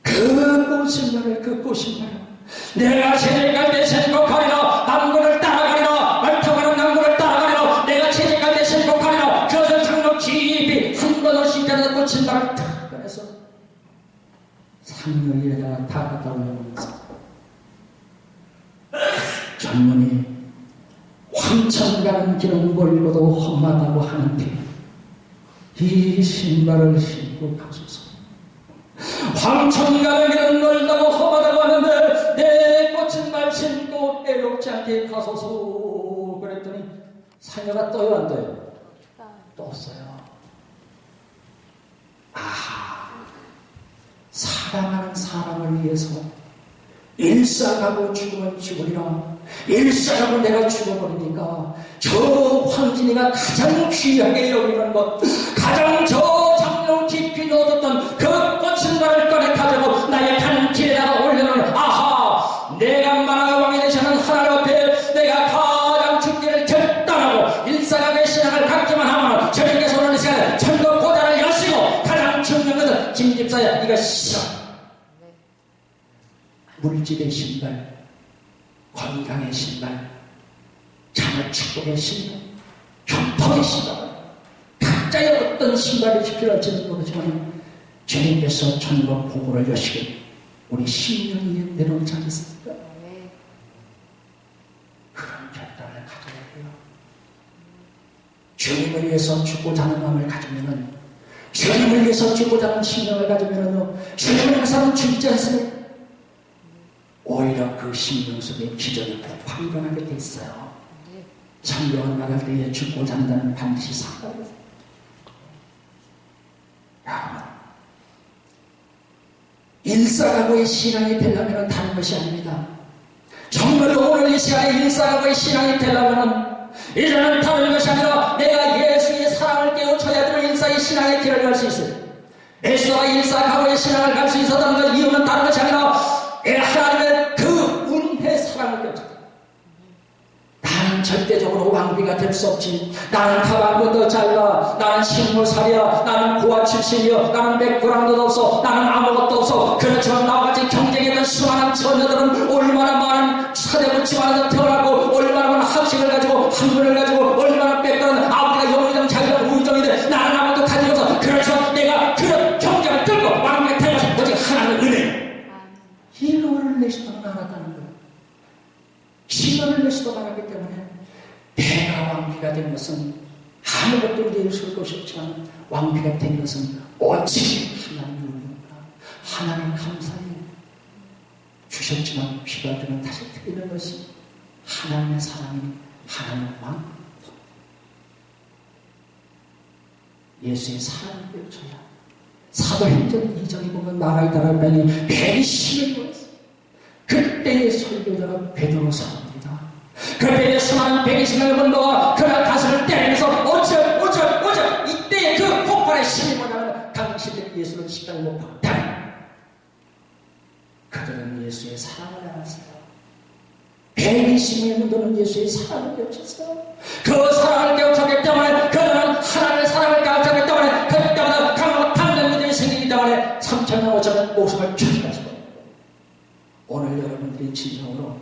그 꽃신발 내가 시집갈 때 신고 가리라 남군을 따라가리라 말타가는 남군을 따라가리라 내가 시집갈 때 신고 가리라 그것을 장로 깊이 한 번 없이 있다는 꽃신발을 탁 꺼내서 상여에다가 다 갖다 올려놓으면서 젊은이 황천 가는 길은 멀고도 험하다고 하는데 이 신발을 신고 가소서. 황천 가는 길은 멀다고 험하다고 하는데 내 꽃신발 신고 애롭지 않게 가소서. 그랬더니 상여가 떠요 안 떠요? 떴어요. 사랑하는 사람을 위해서 일상하고 죽으면 죽으리라 일사라고 내가 죽어버리니까 저 황진이가 가장 귀하게 여기는 것, 가장 저 장롱 깊이 넣어뒀던 그 꽃신발을 꺼내 가지고 나의 가는 길에다가 올려놓은, 아하, 내가 만왕의 왕이 되시는 하나님 앞에 내가 가장 죽기를 결단하고 일사각의 신앙을 갖기만 하면 저에게서 오는 시간에 천국 보좌를 여시고 가장 중요한 것은 김집사야, 네가 싫어. 물질의 신발, 건강의 신발, 자녀 축복의 신발, 형통의 신발, 각자의 어떤 신발이 필요할지는 모르지만 주님께서 천국 보고를 여시길 우리 심령이 내려오지 않겠습니까? 그런 결단을 가져야 해요. 주님을 위해서 죽고자 하는 마음을 가지면은, 주님을 위해서 죽고자 하는 심령을 가지면은요, 주님을 위해서는 죽지 않습니다. 오히려 그 심령 속에 기적이 폭발 일어나게 돼 있어요. 성경은 말할 때에 죽고자 한다는 반드시 사과를 해요. 일사각오의 신앙이 되려면 다른 것이 아닙니다. 정말로 오늘 이 시간에 일사각오의 신앙이 되려면 이제는 다른 것이 아니라 내가 예수의 사랑을 깨우쳐야 되는 일사의 신앙의 길을 갈 수 있어요. 예수와 일사각오의 신앙을 갈 수 있었다는 것, 이유는 다른 것이 아니라 하나님의 그 은혜 사랑을 깨우쳤다. 나는 절대적으로 왕비가 될 수 없지. 나는 가방도 짧아. 나는 식물살이야. 나는 고아 출신이여. 나는 백그라운드도 없어. 나는 아무것도 없어. 그렇지만 나와 같이 경쟁했던 수많은 처녀들은 얼마나 많은 사대부 집안에서 태어나고, 얼마나 많은 학식을 가지고, 학문을 가지고, 얼마나 백그라운드, 아버지가 영의정, 자기가 우의정인데 나는 아무것도 가지고 없어. 그래서 내가 그런 경쟁을 뚫고 왕비가 될 것은 오직 하나님의 은혜. 희망을 내시도록 알았다는 거예요. 희망을 내시도록 알았기 때문에 내가 왕비가 된 것은 아무것도 우리에게 줄 것이 없지만 왕비가 된 것은 오직 하나님의 은혜입니다. 하나님 감사해요. 주셨지만 귀가 되면 다시 드리는 것이 하나님의 사랑이 하나님의 왕. 예수의 사랑을 배워줘야. 사도행전 2장에 보면 나라의 다락방이 120을 모였어요. 그때의 설교자가 베드로 사람입니다. 그때의 수많은 120명의 문도가 그날 가슴을 때리면서 어쩌 이때의 그 폭발의 힘이 뭐냐면 당신들이 예수를 십자가에 못 박다. 그들은 예수의 사랑을 알았어요. 120명의 문도는 예수의 사랑을 깨우쳤어요. 그 사랑을 깨우쳤기 때문에 그들은 하나님의 사랑을 깨우쳤기 때문에 그때마다 강한 담대함이 생기기 때문에 3,000명 5,000명 목숨을 죽이면서 오늘 여러분들이 진정으로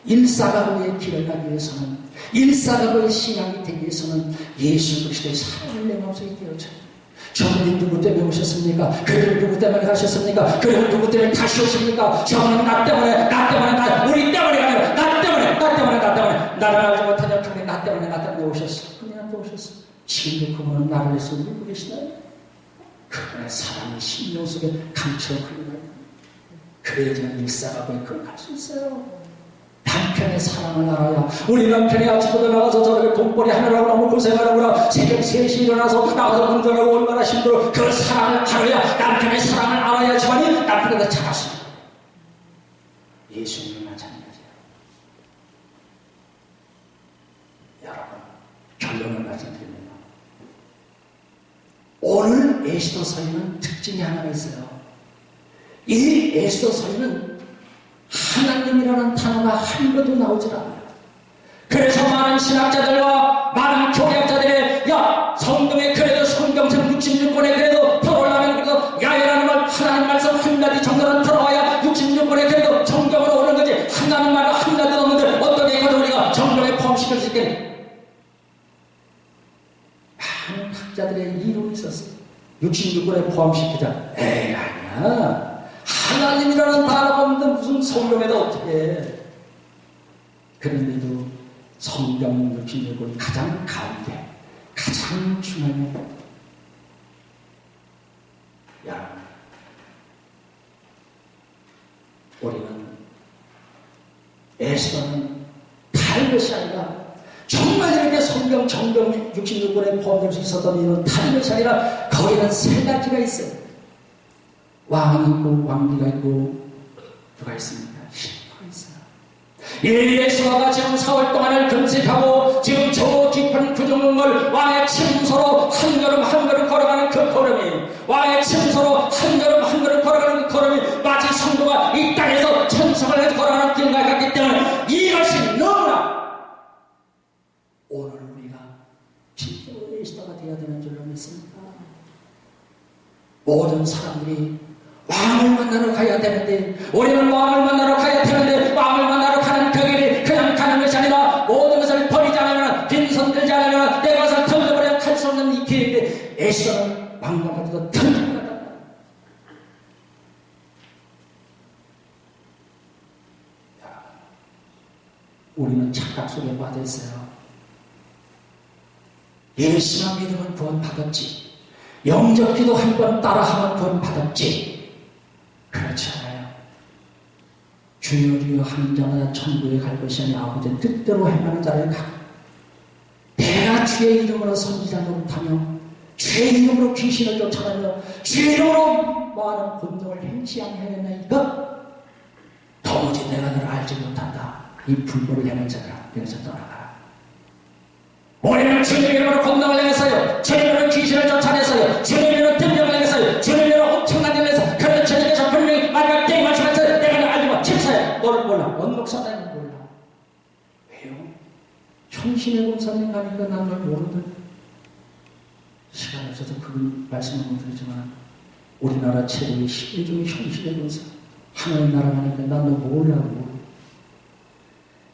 일사각오의 길을 가기 위해서는, 일사각오의 신앙이 되기 위해서는 예수 그리스도의 사랑을 내 마음속에 띄워줘야 돼요. 저분이 누구 때문에 오셨습니까? 그분은 누구 때문에 가셨습니까? 그분은 누구 때문에 다시 오십니까? 저분은 나 때문에, 우리 때문에 아니라 나 때문에, 나를 알지 못한 역할에 나 때문에 오셨어. 그분한테 오셨어. 지금도 그분은 나를 위해서 울고 계시나요? 그분의 사랑이 심령 속에 감추어 흘러가요. 그래야지만 일사각오에 그걸 갈 수 있어요. 남편의 사랑을 알아야. 우리 남편이 아침부터 나가서 저렇게 돈벌이 하느라고 너무 고생하는구나. 새벽 3시에 일어나서 나가서 운전하고 얼마나 힘들어. 그 사랑을 알아야, 남편의 사랑을 알아야지만이 남편보다 잘할 수 있어요. 예수님은 마찬가지예요. 여러분, 결론을 말씀드립니다. 오늘 에스더서에는 특징이 하나가 있어요. 이 에스더서에는 하나님이라는 단어가 한 번도 나오질 않아요. 그래서 많은 신학자들과 많은 교리학자들이 성경에 그래도 성경책 66권에 그래도 들어오려면 그래도 야외라는 말, 하나님 말씀 한가지 정도는 들어와야 66권에 그래도 성경으로 오는 거지. 하나님 말과 한가지도 없는데 어떻게 이걸 우리가 성경에 포함시킬 수 있겠니? 많은 학자들의 이론이 있었어요. 66권에 포함시키자. 에이, 아니야. 하나님이라는 단어가 없는데 무슨 성경에다 어떻게 해. 그런데도 성경 66권 가장 가운데, 가장 중요한 여러분, 우리는 에스더는 다른 것이 아니라 정말 이렇게 성경 정경 66권에 포함될 수 있었던 이유는 다른 것이 아니라 거기는 세 가지가 있어요. 왕이 있고 왕비가 있고 누가 있습니까? 신부가 있어요. 예수가 지금 4월 동안을 금식하고 지금 저 깊은 구중을 왕의 침소로 한 걸음 한 걸음 걸어가는 그 걸음이, 왕의 침소로 한 걸음 한 걸음 걸어가는 그 걸음이 마치 성도가 이 땅에서 천성을 해서 걸어가는 길과 같기 때문에 이것이 너무나 오늘 우리가 진정으로 예수가 되어야 되는 줄로 믿습니다. 모든 사람들이 왕을 만나러 가야 되는데, 우리는 왕을 만나러 가야 되는데, 왕을 만나러 가는 그 길이 그냥 가는 것이 아니라 모든 것을 버리지 않으면, 빈손 들지 않으면 내 것을 던져버려 갈 수 없는 이 길인데, 예수는 왕과 같아도 던져버렸다. 우리는 착각 속에 빠져 있어요. 예수만 믿으면 구원 받았지, 영적 기도 한 번 따라하면 구원 받았지. 그렇지 않아요. 주여 주여 하는 자마다 천국에 갈 것이 아니라 아버지의 뜻대로 행하는 자를 가고, 내가 주의 이름으로 선지자 노릇하며 주의 이름으로 귀신을 쫓아내며 주의 이름으로 많은 본능을 행치 아니하였나. 이거 도무지 내가 너를 알지 못한다. 이 불법을 행할 자들아, 여기서 떠나가라. 우리는 주의 이름으로 권능을 행했어요. 주의 이름으로 귀신을 쫓아냈어요. 주의 이름으로 등병을 행했어요. 주의 이름으로 엄청난 일을 해서 그런 저녁에서 분명히 마지막 때에 말씀하면서 내가 너 알지마 침사야. 너를 몰라. 원목사님은 몰라. 왜요? 현신의 권사님 가니까 난 널 모르든. 시간이 없어서 그분 말씀을 못 드리지만 우리나라 최고의 11종의 현신의 권사 하나님 나라 가니까 난 너 몰라고.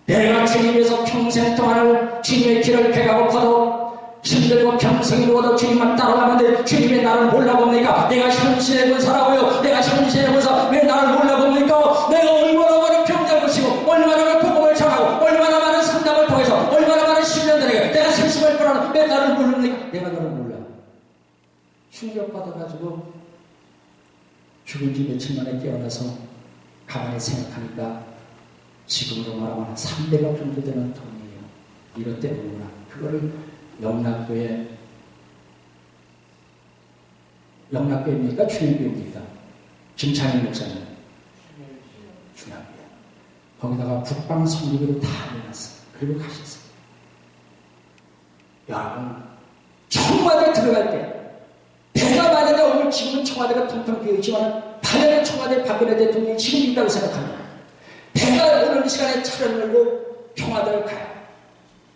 내가 주님에서 평생 동안을 주님의 길을 배가고파도 힘들고 평생이 누워도 주님만 따라가는데 주님의 나를 몰라봅니까? 내가 현실의 권사라고요. 내가 현실의 권사 왜 나를 몰라봅니까? 내가 얼마나 많은 병자를 고치고 얼마나 많은 복음을 전하고 얼마나 많은 상담을 통해서 얼마나 많은 신령들에게 내가 세심을 끌어는 왜 나를 모릅니까? 내가 너를 몰라. 충격받아가지고 죽은 지 며칠 만에 깨어나서 가만히 생각하니까 지금으로 말하면 300억 정도 되는 돈이에요. 이것 때문이구나. 그거를 영락교회입니까? 주일교회입니까? 김창일 목사님. 중학교에. 거기다가 북방 성교비를 다 내놨어요. 그리고 가셨어요. 여러분, 청와대 들어갈 때, 배가 만약에 오늘 지금은 청와대가 텅텅 비어있지만, 반면에 청와대 박근혜 대통령이 지금 있다고 생각합니다. 배가 오는 시간에 차를 몰고 청와대를 가요.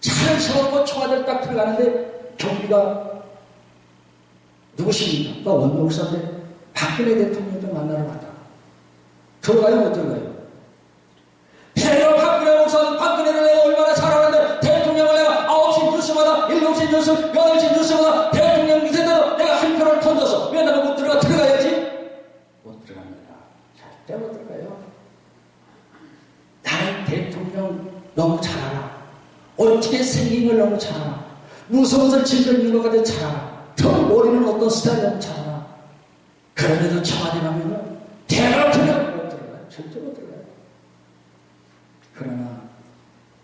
차를 세우고 청와대를 딱 들어가는데 경비가 누구십니까? 나 원목사인데 박근혜 대통령도 만나러 갔다. 들어가요? 못 들어가요? 배가 박근혜 목사는 박근혜를 내가 얼마나 잘 아는데 대통령을 내가 9시 뉴스마다 7시 뉴스 8시 뉴스마다 대통령 밑에도 내가 한 표를 던져서 왜 내가 못 들어가? 들어가야지? 못 들어갑니다. 절대 못 들어가요. 나는 대통령 너무 잘 알아. 어떻게 생긴 걸 너무 잘 알아. 무서워서 질병 있는 것 같아 잘 알아. 더 머리는 어떤 스타일 너무 잘 알아. 그런데도 청와대 가면은 대통령 못 들어가요. 절대 못 들어가요. 그러나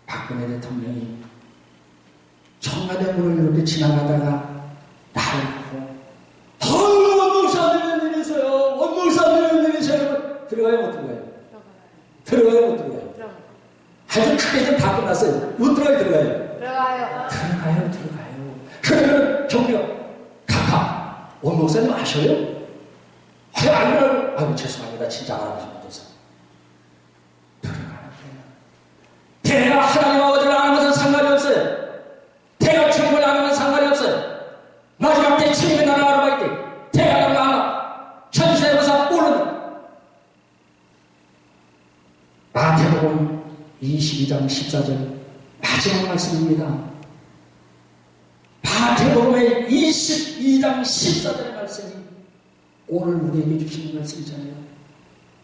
박근혜 대통령이 청와대 문을 이렇게 지나가다가 나를 보고 원목사님은 일이세요. 원목사님은 일이세요. 들어가요 못 들어가요? 들어가요 못 들어가요? 아주 크게 좀 다 끝났어요. 못 들어가요 들어가요? 들어가요. 들어가요 들어가요. 그러면 경비가 각하 원목사님 아셔요? 알면 아이고 죄송합니다. 진짜 알아보시면 돼서 들어가는 거예요. 내가 하나님 아버지를 아는 것은 상관이 없어요. 내가 주님을 아는 것은 상관이 없어요. 마지막 때 주님이 나를 알아볼 때 내가 나를 알아. 현실의 것은 모르는 마태복음 22장 14절 마지막 말씀입니다. 마태복음의 22장 14절의 말씀이 오늘 우리에게 주시는 말씀이잖아요.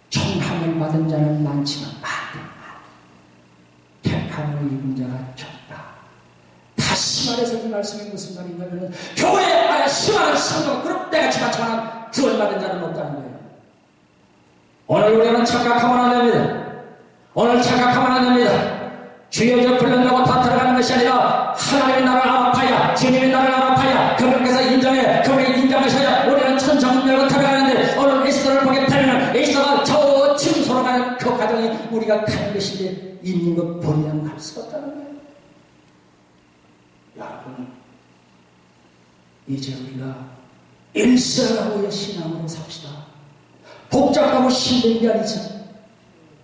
청함을 받은 자는 많지만 택함을 입은 자가 적다. 다시 말해서 이 말씀이 무슨 말인가면 교회에 아예 수많은 성도가 그렇게 때같이 맞춰만 구원받은 자는 없다는 거예요. 오늘 우리는 착각하면 안 됩니다. 오늘 착각하면 안 됩니다. 주여 저 불른다고 다 들어가는 것이 아니라 하나님의 나를 알아봐야 주님의 나를 알아봐야 그분께서 인정해 그분이 인정하셔야 우리는 천정을 열고 들어가는데 오늘 에스더를 보게 되면 에스더가 저 침소로 가는 그 그 가정이 우리가 가는 것인데 있는 것 버리면 갈 수 없다는 거예요. 여러분, 이제 우리가 일사라고의 신앙으로 삽시다. 복잡하고 힘든 게 아니죠.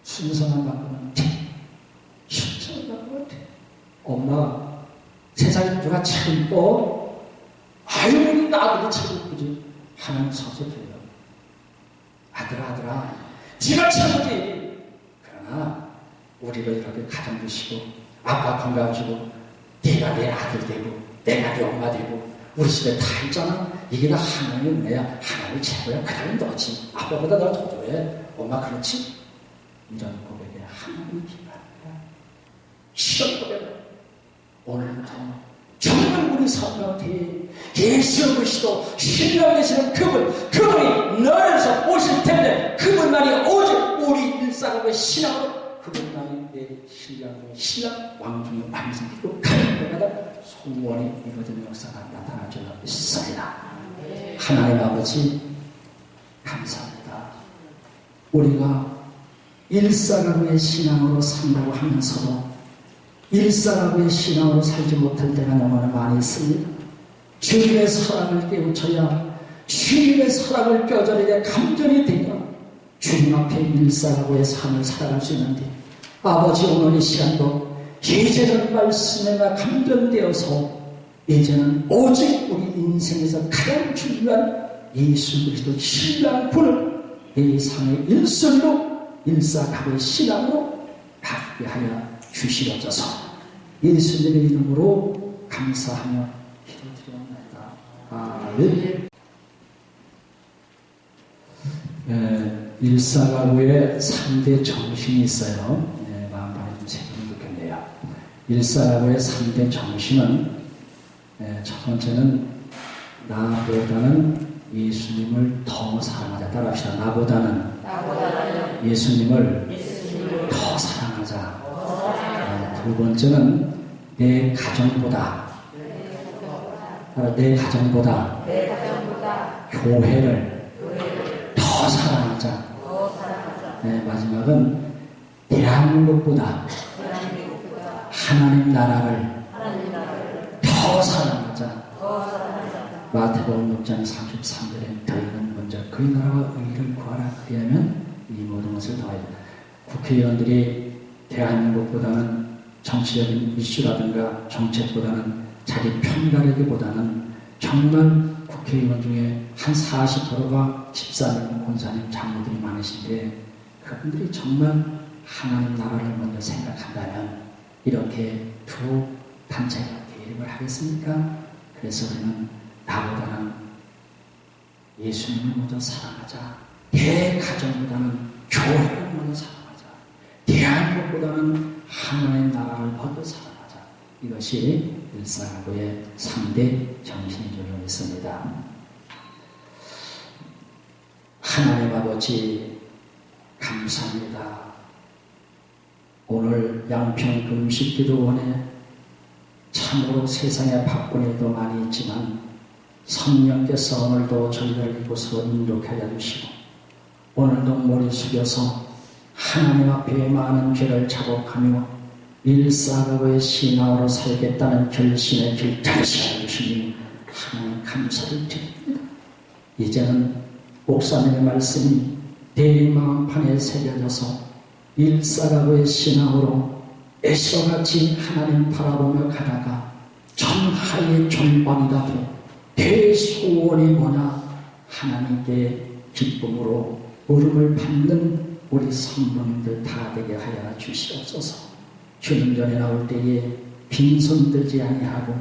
순서만 바꾸면 돼. 순서만 바꾸면 돼. 엄마, 세상에 누가 참 이뻐? 아유, 우리 아들이 참 이쁘지. 하나님 서서줘요. 아들아, 네가 최고지. 그러나 우리를 이렇게 가정 주시고 아빠 건강 주고 네가 내 아들 되고 내가 네 엄마 되고 우리 집에 다 있잖아. 이게 다 하나님의 은혜야. 하나님이 최고야. 그 다음에 너지. 아빠보다 널 더 좋아해. 엄마 그렇지? 이런 고백에 하나님이 기뻐하는 거야. 이런 고백을 오늘부터 정말 우리 성도한테 예수 그리스도 신랑 되시는 그분이 너에서 오실 텐데 그분만이 오직 우리 일사람의 신앙으로 그분만이 내 신랑 왕중의 완성되고 가는 때마다 소원이 이루어지는 역사가 나타날 줄 믿습니다. 하나님 아버지 감사합니다. 우리가 일사람의 신앙으로 산다고 하면서도 일사람의 신앙으로 살지 못할 때가 너무나 많이 있습니다. 주님의 사랑을 깨우쳐야 주님의 사랑을 뼈저리게 감전이 되며 주님 앞에 일사라고의 삶을 살아갈 수 있는데 아버지 오늘 이 시간도 이제는 말씀에만 감전되어서 이제는 오직 우리 인생에서 가장 중요한 예수 그리스도 신랑분을 이 상의 일선으로 일사각의 신앙으로 바꾸게 하여 주시옵소서. 예수님의 이름으로 감사하며 기도드립니다. 아멘. 일사가구의 3대 정신이 있어요. 마음판에 좀 새기면 좋겠네요. 일사가구의 3대 정신은 첫 번째는 나보다는 예수님을 더 사랑하자. 따라합시다. 나보다는 예수님을 더 사랑하자. 두 번째는 내 가정보다 교회를 더 사랑하자. 마지막은 대한민국보다 하나님 나라를 더 사랑하자. 마태복음 6장 33절에 너희는 먼저 그의 나라와 의를 구하라. 그리하면 이 모든 것을 더하리라. 국회의원들이 대한민국보다는 정치적인 이슈라든가 정책보다는 자기 편가르기보다는 정말 국회의원 중에 한 40%가 집사님, 권사님, 장로들이 많으신데 그분들이 정말 하나님 나라를 먼저 생각한다면 이렇게 두 단체가 대립을 하겠습니까? 그래서 우리는 나보다는 예수님을 먼저 사랑하자. 대가정보다는 교회를 먼저 사랑하자. 대한민국보다는 하나님 나라를 먼저 사랑하자. 이것이 일사가구의 3대 정신인 줄 믿습니다. 하나님 아버지 감사합니다. 오늘 양평 금식기도원에 참으로 세상에 바쁜 일도 많이 있지만 성령께서 오늘도 저희를 이곳으로 인도하여 주시고 오늘도 머리 숙여서 하나님 앞에 많은 죄를 자복하며 일사가구의 신앙으로 살겠다는 결심의 결단을 주시니 하나님 감사를 드립니다. 이제는 목사님의 말씀이 내 마음판에 새겨져서 일사가구의 신앙으로 애써같이 하나님 바라보며 가다가 전하의 절반이라도 대소원이 뭐냐 하나님께 기쁨으로 물음을 받는 우리 성도님들 다 되게 하여 주시옵소서. 주님 전에 나올 때에 빈손 들지 아니하고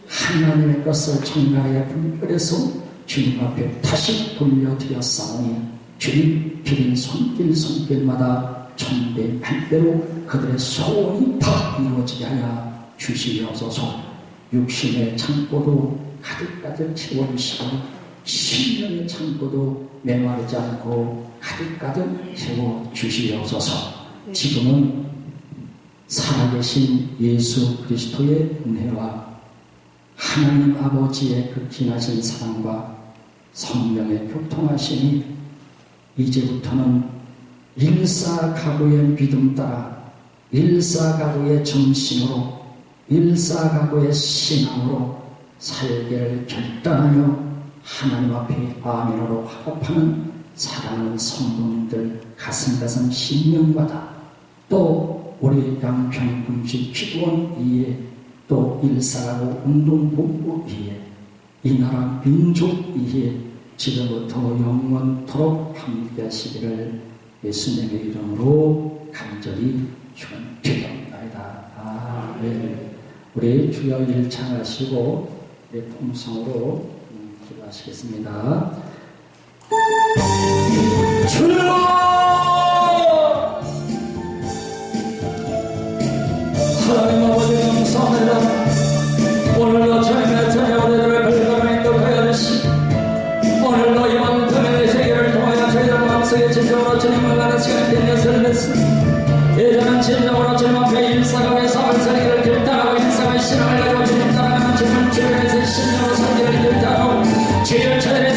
하나님의 것을 청가하여 분별해서 주님 앞에 다시 돌려드렸사오니 주님 드린 손길마다 천배 반대로 그들의 소원이 다 이루어지게 하여 주시옵소서. 육신의 창고도 가득가득 채워주시고 심령의 창고도 메마르지 않고 가득가득 채워주시옵소서. 지금은 살아계신 예수 그리스도의 은혜와 하나님 아버지의 그 지나신 사랑과 성령의 교통하심이 이제부터는 일사각오의 믿음 따라 일사각오의 정신으로 일사각오의 신앙으로 살기를 결단하여 하나님 앞에 아멘으로 화답하는 사랑하는 성도님들 가슴 신명마다 또 우리 양평군시 기도원 위에 또 일사각오 운동본부 위에 이 나라 민족 위에 지금부터 영원토록 함께 하시기를 예수님의 이름으로 간절히 축원드립니다. 아멘. 우리 주여 일창하시고 우리 통성으로 기도하시겠습니다. 주여 하나님 아버지 감사합니다. 오늘도 저희의 자녀들을 별거로 인도하여 주시고 오늘도 이만큼의 세계를 통하여 저희들 마음속에 진정으로 주님을 가는 시간이 된 것을 믿습니다. 예전은 진정으로 주님 앞에 일사각오의 삶을 살기를 결단하고 일사각오의 신앙을 가지고 주님 따라가는 주님을 주변에서 신령으로 살기를 결단하고 주의 차례를